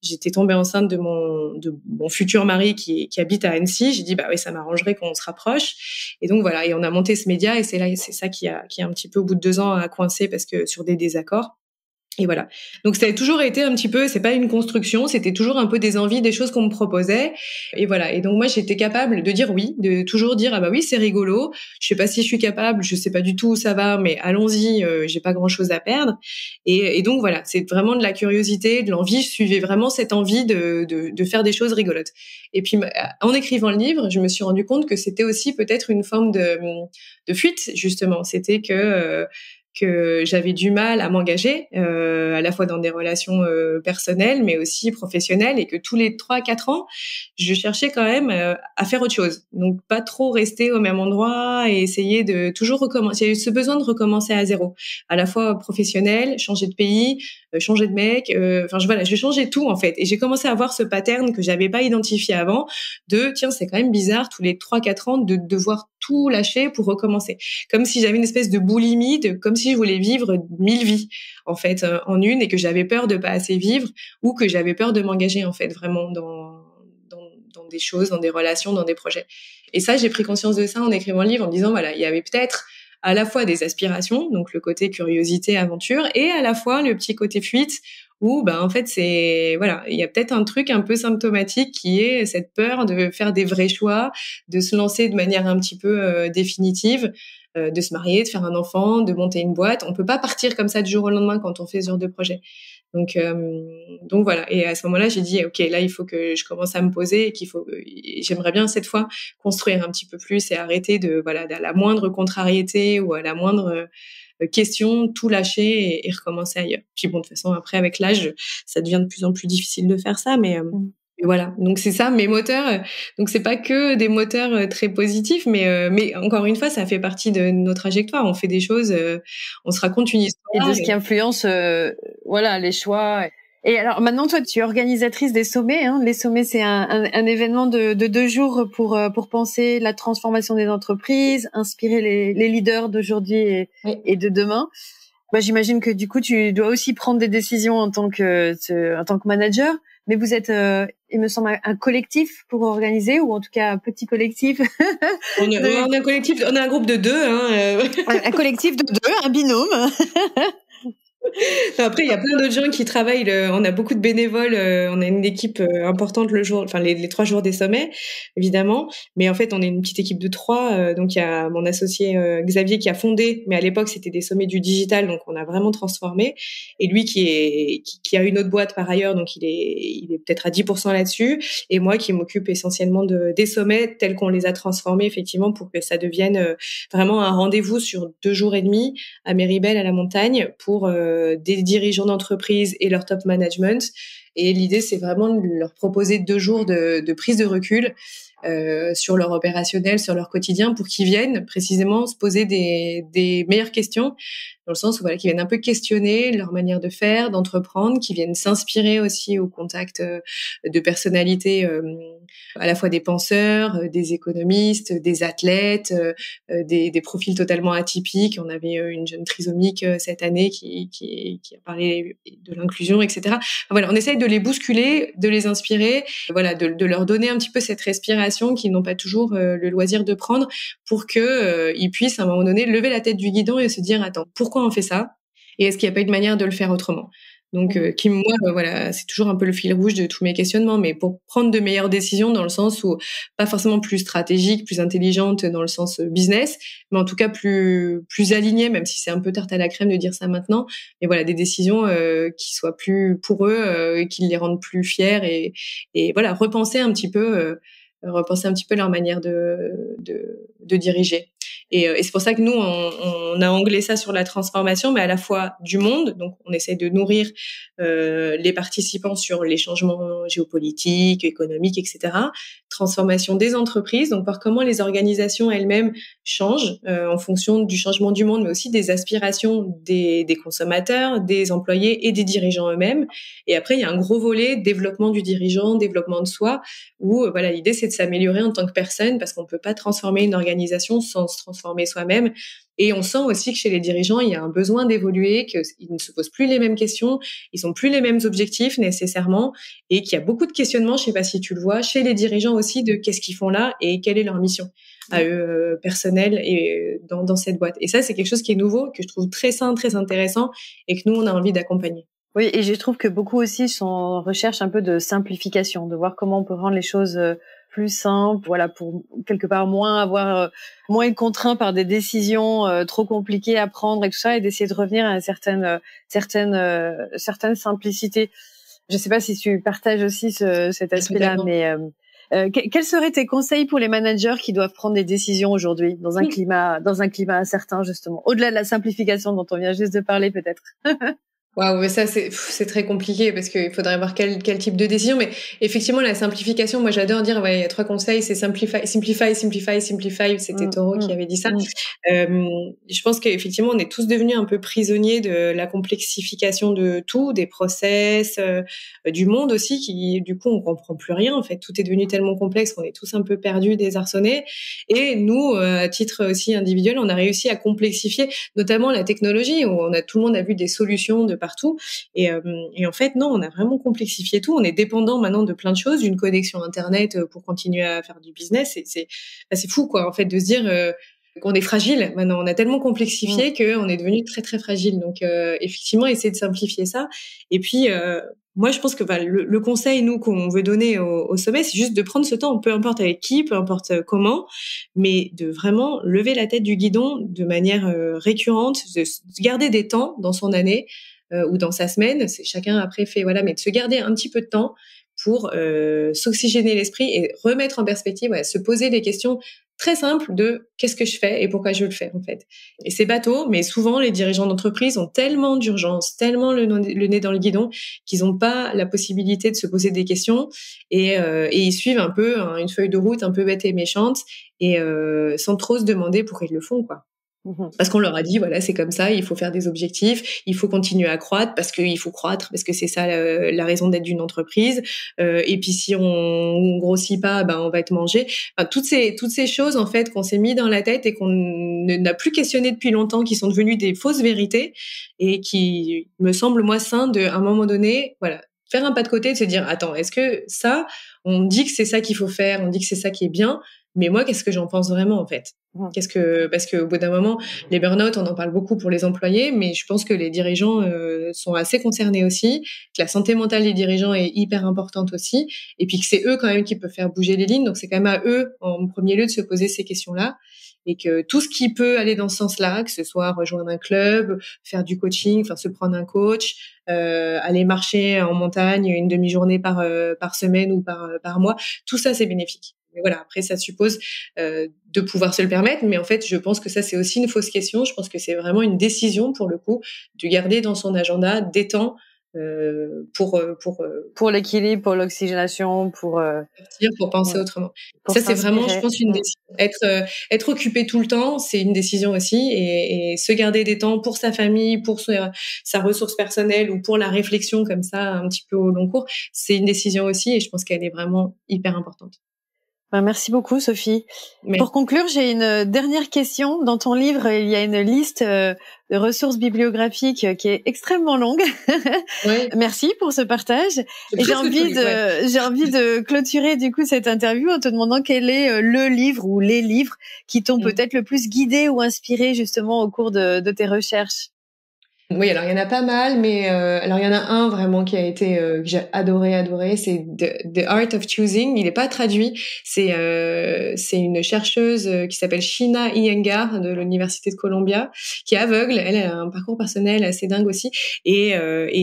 j'étais tombée enceinte de mon futur mari qui habite à Annecy. J'ai dit, oui, ça m'arrangerait qu'on se rapproche. Et donc voilà. Et on a monté ce média, et c'est ça qui a un petit peu, au bout de 2 ans, a coincé, parce que sur des désaccords. Et voilà. Donc ça a toujours été un petit peu, c'est pas une construction, c'était toujours un peu des envies, des choses qu'on me proposait. Et voilà. Et donc moi, j'étais capable de dire oui, de toujours dire, oui, c'est rigolo. Je sais pas si je suis capable, je sais pas du tout où ça va, mais allons-y, j'ai pas grand chose à perdre. Et donc voilà, c'est vraiment de la curiosité, de l'envie. Je suivais vraiment cette envie de faire des choses rigolotes. Et puis, en écrivant le livre, je me suis rendu compte que c'était aussi peut-être une forme de fuite, justement. C'était que j'avais du mal à m'engager, à la fois dans des relations personnelles, mais aussi professionnelles, et que tous les 3-4 ans, je cherchais quand même à faire autre chose. Donc, pas trop rester au même endroit et essayer de toujours recommencer. J'ai eu ce besoin de recommencer à zéro, à la fois professionnel, changer de pays, changer de mec. Je changeais tout, en fait. Et j'ai commencé à voir ce pattern que j'avais pas identifié avant, tiens, c'est quand même bizarre, tous les 3-4 ans, de devoir tout lâcher pour recommencer. Comme si j'avais une espèce de boulimie, comme si je voulais vivre 1000 vies, en fait, en une, et que j'avais peur de pas assez vivre, ou que j'avais peur de m'engager, en fait, vraiment dans des choses, dans des relations, dans des projets. Et ça, j'ai pris conscience de ça en écrivant le livre, en me disant, voilà, il y avait peut-être à la fois des aspirations, donc le côté curiosité, aventure, et à la fois le petit côté fuite, où en fait il y a peut-être un truc un peu symptomatique qui est cette peur de faire des vrais choix, de se lancer de manière un petit peu définitive, de se marier, de faire un enfant, de monter une boîte. On peut pas partir comme ça du jour au lendemain quand on fait ce genre de projet. Donc voilà. Et à ce moment-là, j'ai dit, ok, là il faut que je commence à me poser, et j'aimerais bien cette fois construire un petit peu plus, et arrêter à la moindre contrariété ou à la moindre question, tout lâcher et recommencer ailleurs. Puis de toute façon, après, avec l'âge, ça devient de plus en plus difficile de faire ça, mais voilà. Donc c'est ça, mes moteurs. Donc c'est pas que des moteurs très positifs, mais encore une fois, ça fait partie de nos trajectoires. On fait des choses, on se raconte une histoire. Et de ce qui influence, les choix. Et alors maintenant, toi, tu es organisatrice des sommets. Hein. Les sommets, c'est un événement de 2 jours pour penser la transformation des entreprises, inspirer les leaders d'aujourd'hui et de demain. J'imagine que du coup, tu dois aussi prendre des décisions en tant que manager. Mais vous êtes, il me semble, un collectif pour organiser, ou en tout cas un petit collectif. On est un collectif, on est un groupe de 2. Un collectif de 2, un binôme. Après, il y a plein d'autres gens qui travaillent. On a beaucoup de bénévoles. On a une équipe importante le jour, enfin les 3 jours des sommets, évidemment. Mais en fait, on est une petite équipe de 3. Donc il y a mon associé Xavier qui a fondé, mais à l'époque c'était des sommets du digital, donc on a vraiment transformé. Et lui qui a une autre boîte par ailleurs, donc il est peut-être à 10% là-dessus. Et moi qui m'occupe essentiellement des sommets tels qu'on les a transformés effectivement pour que ça devienne vraiment un rendez-vous sur 2 jours et demi à Méribel à la montagne pour des dirigeants d'entreprise et leur top management. Et l'idée, c'est vraiment de leur proposer 2 jours de prise de recul sur leur opérationnel, sur leur quotidien, pour qu'ils viennent précisément se poser des meilleures questions, dans le sens où voilà, qu'ils viennent un peu questionner leur manière de faire, d'entreprendre, qu'ils viennent s'inspirer aussi au contact de personnalités, à la fois des penseurs, des économistes, des athlètes, des profils totalement atypiques. On avait une jeune trisomique cette année qui a parlé de l'inclusion, etc. Enfin, voilà, on essaye de les bousculer, de les inspirer, voilà, de leur donner un petit peu cette respiration qu'ils n'ont pas toujours le loisir de prendre, pour que ils puissent à un moment donné lever la tête du guidon et se dire attends, pourquoi on fait ça, et est-ce qu'il n'y a pas une manière de le faire autrement. Donc, qui moi, voilà, c'est toujours un peu le fil rouge de tous mes questionnements, mais pour prendre de meilleures décisions dans le sens où pas forcément plus stratégiques, plus intelligentes dans le sens business, mais en tout cas plus alignées, même si c'est un peu tarte à la crème de dire ça maintenant. Mais voilà, des décisions qui soient plus pour eux, qui les rendent plus fiers, et voilà, repenser un petit peu leur manière de diriger. Et c'est pour ça que nous, on a anglais ça sur la transformation, mais à la fois du monde. Donc, on essaie de nourrir les participants sur les changements géopolitiques, économiques, etc. Transformation des entreprises, donc par comment les organisations elles-mêmes changent en fonction du changement du monde, mais aussi des aspirations des consommateurs, des employés et des dirigeants eux-mêmes. Et après, il y a un gros volet développement du dirigeant, développement de soi, où voilà, l'idée c'est de s'améliorer en tant que personne, parce qu'on peut pas transformer une organisation sans se transformer soi-même. Et on sent aussi que chez les dirigeants, il y a un besoin d'évoluer, qu'ils ne se posent plus les mêmes questions, ils ont plus les mêmes objectifs nécessairement, et qu'il y a beaucoup de questionnements, je sais pas si tu le vois, chez les dirigeants aussi, de qu'est-ce qu'ils font là et quelle est leur mission à eux personnelle et dans cette boîte. Et ça, c'est quelque chose qui est nouveau, que je trouve très sain, très intéressant, et que nous, on a envie d'accompagner. Oui, et je trouve que beaucoup aussi sont en recherche un peu de simplification, de voir comment on peut rendre les choses plus simples, voilà, pour quelque part moins être contraint par des décisions trop compliquées à prendre et tout ça, et d'essayer de revenir à une certaine simplicité. Je sais pas si tu partages aussi cet aspect-là, mais quels seraient tes conseils pour les managers qui doivent prendre des décisions aujourd'hui dans un climat incertain, justement, au-delà de la simplification dont on vient juste de parler, peut-être? Waouh, mais ça c'est très compliqué parce qu'il faudrait voir quel type de décision. Mais effectivement, la simplification, moi j'adore dire, ouais, il y a 3 conseils, c'est simplify. C'était Toro qui avait dit ça. Je pense qu'effectivement, on est tous devenus un peu prisonniers de la complexification de tout, des process, du monde aussi, qui du coup on comprend plus rien en fait. Tout est devenu tellement complexe qu'on est tous un peu perdus, désarçonnés. Et nous, à titre aussi individuel, on a réussi à complexifier, notamment la technologie, où tout le monde a vu des solutions de partout. Et en fait, non, on a vraiment complexifié tout. On est dépendant maintenant de plein de choses, d'une connexion Internet pour continuer à faire du business. C'est fou, quoi, en fait, de se dire qu'on est fragile. Maintenant, on a tellement complexifié qu'on est devenu très, très fragile. Donc, effectivement, essayer de simplifier ça. Et puis, moi, je pense que le conseil, nous, qu'on veut donner au sommet, c'est juste de prendre ce temps, peu importe avec qui, peu importe comment, mais de vraiment lever la tête du guidon de manière récurrente, de garder des temps dans son année ou dans sa semaine. C'est chacun après fait, voilà, mais de se garder un petit peu de temps pour s'oxygéner l'esprit et remettre en perspective, ouais, se poser des questions très simples de qu'est-ce que je fais et pourquoi je le fais en fait. Et c'est bateau, mais souvent les dirigeants d'entreprise ont tellement d'urgence, tellement le nez dans le guidon, qu'ils n'ont pas la possibilité de se poser des questions, et ils suivent un peu une feuille de route un peu bête et méchante, et sans trop se demander pourquoi ils le font, quoi. Parce qu'on leur a dit, voilà, c'est comme ça, il faut faire des objectifs, il faut continuer à croître parce qu'il faut croître, parce que c'est ça la raison d'être d'une entreprise. Et puis si on grossit pas, ben on va être mangé. Enfin, toutes ces choses en fait qu'on s'est mis dans la tête et qu'on n'a plus questionné depuis longtemps, qui sont devenues des fausses vérités, et qui me semble moi sain de, à un moment donné, voilà, faire un pas de côté, de se dire, attends, est-ce que ça, on dit que c'est ça qu'il faut faire, on dit que c'est ça qui est bien, mais moi, qu'est-ce que j'en pense vraiment en fait? Parce que au bout d'un moment, les burn-out, on en parle beaucoup pour les employés, mais je pense que les dirigeants sont assez concernés aussi, que la santé mentale des dirigeants est hyper importante aussi, et puis que c'est eux quand même qui peuvent faire bouger les lignes. Donc c'est quand même à eux en premier lieu de se poser ces questions-là, et que tout ce qui peut aller dans ce sens-là, que ce soit rejoindre un club, faire du coaching, enfin se prendre un coach, aller marcher en montagne une demi-journée par semaine ou par mois, tout ça c'est bénéfique. Mais voilà, après ça suppose de pouvoir se le permettre, mais en fait je pense que ça c'est aussi une fausse question. Je pense que c'est vraiment une décision pour le coup de garder dans son agenda des temps pour l'équilibre, pour l'oxygénation, pour penser autrement. Pour ça c'est vraiment, s'inspirer. je pense, une décision. Être occupé tout le temps, c'est une décision aussi, et se garder des temps pour sa famille, pour sa ressource personnelle ou pour la réflexion comme ça un petit peu au long cours, c'est une décision aussi, et je pense qu'elle est vraiment hyper importante. Merci beaucoup, Sophie. Pour conclure, j'ai une dernière question. Dans ton livre, il y a une liste de ressources bibliographiques qui est extrêmement longue. Ouais. Merci pour ce partage. Et j'ai envie de clôturer du coup cette interview en te demandant quel est le livre ou les livres qui t'ont peut-être le plus guidé ou inspiré justement au cours de tes recherches. Oui, alors il y en a pas mal, mais alors il y en a un vraiment qui a été que j'ai adoré, c'est The Art of Choosing. Il n'est pas traduit. C'est une chercheuse qui s'appelle Sheena Iyengar de l'université de Columbia, qui est aveugle. Elle a un parcours personnel assez dingue aussi, et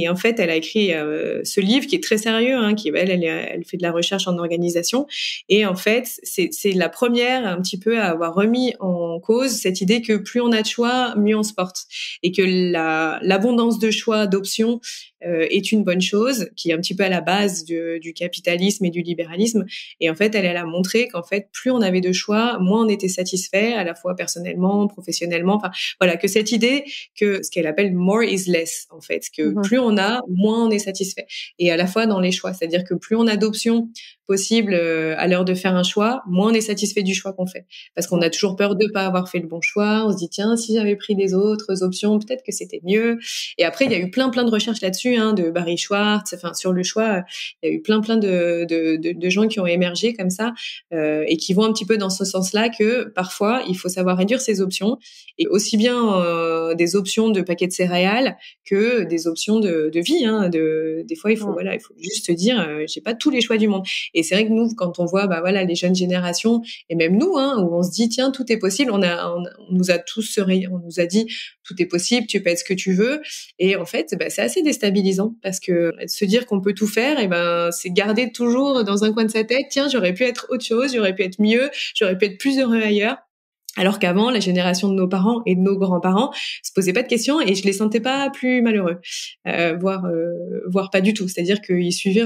en fait elle a écrit ce livre qui est très sérieux, hein, elle fait de la recherche en organisation, et en fait c'est la première un petit peu à avoir remis en cause cette idée que plus on a de choix, mieux on se porte, et que l'abondance de choix, d'options est une bonne chose, qui est un petit peu à la base du capitalisme et du libéralisme. Et en fait, elle a montré qu'en fait, plus on avait de choix, moins on était satisfait, à la fois personnellement, professionnellement. Enfin, voilà, que cette idée que ce qu'elle appelle more is less, en fait, que plus on a, moins on est satisfait. Et à la fois dans les choix, c'est-à-dire que plus on a d'options possibles à l'heure de faire un choix, moins on est satisfait du choix qu'on fait, parce qu'on a toujours peur de pas avoir fait le bon choix. On se dit tiens, si j'avais pris des autres options, peut-être que c'était mieux. Et après, il y a eu plein de recherches là-dessus, hein, de Barry Schwartz, enfin sur le choix, il y a eu plein de gens qui ont émergé comme ça et qui vont un petit peu dans ce sens-là, que parfois il faut savoir réduire ses options, et aussi bien des options de paquets de céréales que des options de vie, hein. Des fois il faut juste se dire j'ai pas tous les choix du monde. Et c'est vrai que nous, quand on voit les jeunes générations, et même nous, hein, où on se dit tiens, tout est possible, on nous a dit tout est possible, tu peux être ce que tu veux, et en fait c'est assez déstabilisant, parce que se dire qu'on peut tout faire, et c'est garder toujours dans un coin de sa tête tiens, j'aurais pu être autre chose, j'aurais pu être mieux, j'aurais pu être plus heureux ailleurs. Alors qu'avant, la génération de nos parents et de nos grands-parents se posaient pas de questions, et je les sentais pas plus malheureux, voire pas du tout. C'est-à-dire qu'ils suivaient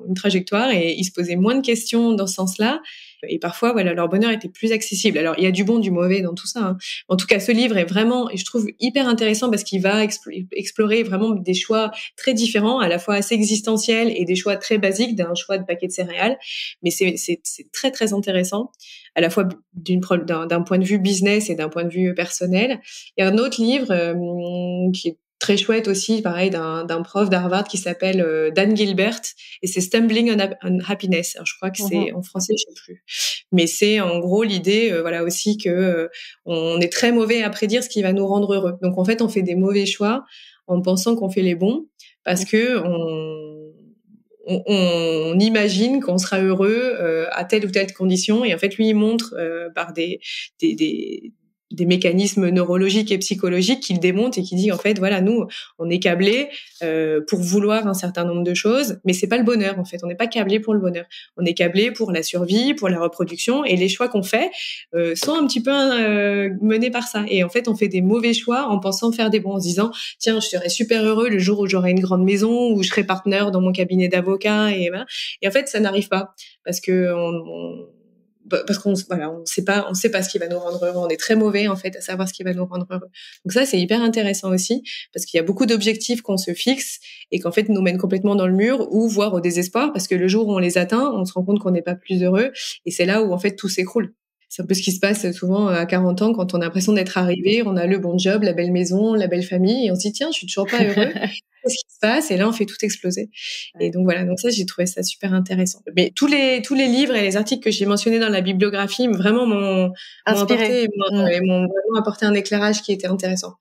une trajectoire et ils se posaient moins de questions dans ce sens-là. Et parfois, leur bonheur était plus accessible. Alors, il y a du bon, du mauvais dans tout ça, hein. En tout cas, ce livre est vraiment, et je trouve hyper intéressant, parce qu'il va explorer vraiment des choix très différents, à la fois assez existentiels et des choix très basiques, d'un choix de paquet de céréales. Mais c'est très, très intéressant, à la fois d'un point de vue business et d'un point de vue personnel. Il y a un autre livre qui est très chouette aussi, pareil, d'un prof d'Harvard qui s'appelle Dan Gilbert, et c'est Stumbling on Happiness. Alors, je crois que c'est en français, je sais plus. Mais c'est en gros l'idée, aussi que on est très mauvais à prédire ce qui va nous rendre heureux. Donc en fait, on fait des mauvais choix en pensant qu'on fait les bons, parce que on imagine qu'on sera heureux à telle ou telle condition, et en fait lui il montre par des mécanismes neurologiques et psychologiques qu'il démonte, et qui dit en fait nous on est câblés pour vouloir un certain nombre de choses, mais c'est pas le bonheur. En fait, on n'est pas câblé pour le bonheur, on est câblé pour la survie, pour la reproduction, et les choix qu'on fait sont un petit peu menés par ça. Et en fait, on fait des mauvais choix en pensant faire des bons, en se disant tiens, je serai super heureux le jour où j'aurai une grande maison, où je serai partenaire dans mon cabinet d'avocat, et en fait ça n'arrive pas, parce que qu'on sait pas ce qui va nous rendre heureux. On est très mauvais en fait à savoir ce qui va nous rendre heureux. Donc ça c'est hyper intéressant aussi, parce qu'il y a beaucoup d'objectifs qu'on se fixe et qu'en fait nous mènent complètement dans le mur, ou voire au désespoir, parce que le jour où on les atteint, on se rend compte qu'on n'est pas plus heureux, et c'est là où en fait tout s'écroule. C'est un peu ce qui se passe souvent à 40 ans quand on a l'impression d'être arrivé, on a le bon job, la belle maison, la belle famille, et on se dit tiens, je suis toujours pas heureux. Qu'est-ce qui se passe? Et là, on fait tout exploser. Et donc voilà, donc ça, j'ai trouvé ça super intéressant. Mais tous les livres et les articles que j'ai mentionnés dans la bibliographie vraiment m'ont vraiment apporté un éclairage qui était intéressant.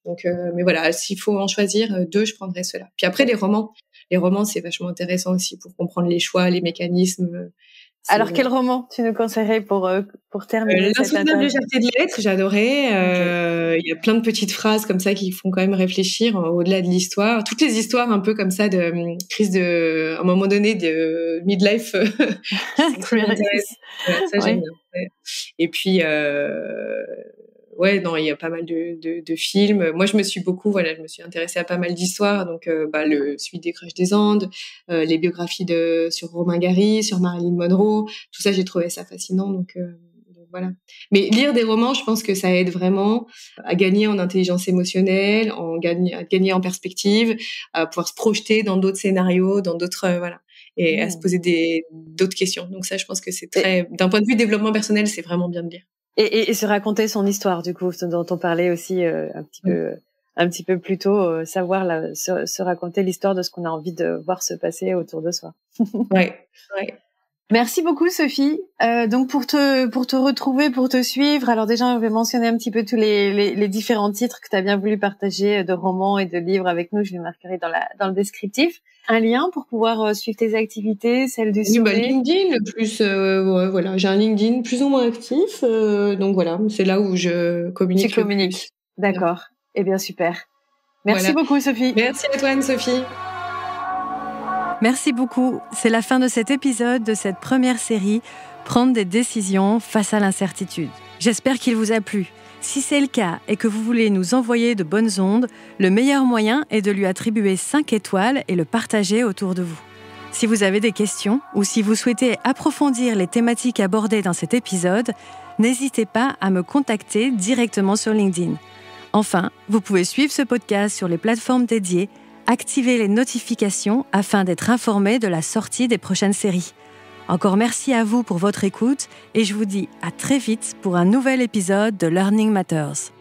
Donc, mais voilà, s'il faut en choisir 2, je prendrais ceux-là. Puis après, les romans, c'est vachement intéressant aussi pour comprendre les choix, les mécanismes. Alors, quel roman tu nous conseillerais pour terminer cette L'insoutenable légèreté de l'être, j'ai adoré. Il y a plein de petites phrases comme ça qui font quand même réfléchir au-delà de l'histoire. Toutes les histoires un peu comme ça de crise à un moment donné de midlife. C'est très intéressant. Ça, j'aime bien. Ouais. Et puis, il y a pas mal de films. Moi, je me suis intéressée à pas mal d'histoires. Donc, celui des Crush des Andes, les biographies sur Romain Gary, sur Marilyn Monroe. Tout ça, j'ai trouvé ça fascinant. Donc voilà. Mais lire des romans, je pense que ça aide vraiment à gagner en intelligence émotionnelle, à gagner en perspective, à pouvoir se projeter dans d'autres scénarios, dans d'autres, et à se poser d'autres questions. Donc ça, je pense que c'est d'un point de vue développement personnel, c'est vraiment bien de lire. Et se raconter son histoire, du coup, dont on parlait aussi un petit peu plus tôt, savoir se raconter l'histoire de ce qu'on a envie de voir se passer autour de soi. Ouais. Merci beaucoup, Sophie. Donc pour te retrouver, pour te suivre, alors déjà je vais mentionner un petit peu tous les différents titres que tu as bien voulu partager de romans et de livres avec nous. Je les marquerai dans le descriptif. Un lien pour pouvoir suivre tes activités, celles du sommet. LinkedIn, le plus, voilà, j'ai un LinkedIn plus ou moins actif, donc voilà, c'est là où je communique. Tu communiques, d'accord. Eh bien, super. Merci beaucoup, Sophie. Merci à toi, Anne-Sophie. Merci beaucoup. C'est la fin de cet épisode de cette première série, Prendre des décisions face à l'incertitude. J'espère qu'il vous a plu. Si c'est le cas et que vous voulez nous envoyer de bonnes ondes, le meilleur moyen est de lui attribuer 5 étoiles et le partager autour de vous. Si vous avez des questions ou si vous souhaitez approfondir les thématiques abordées dans cet épisode, n'hésitez pas à me contacter directement sur LinkedIn. Enfin, vous pouvez suivre ce podcast sur les plateformes dédiées, activer les notifications afin d'être informé de la sortie des prochaines séries. Encore merci à vous pour votre écoute et je vous dis à très vite pour un nouvel épisode de Learning Matters.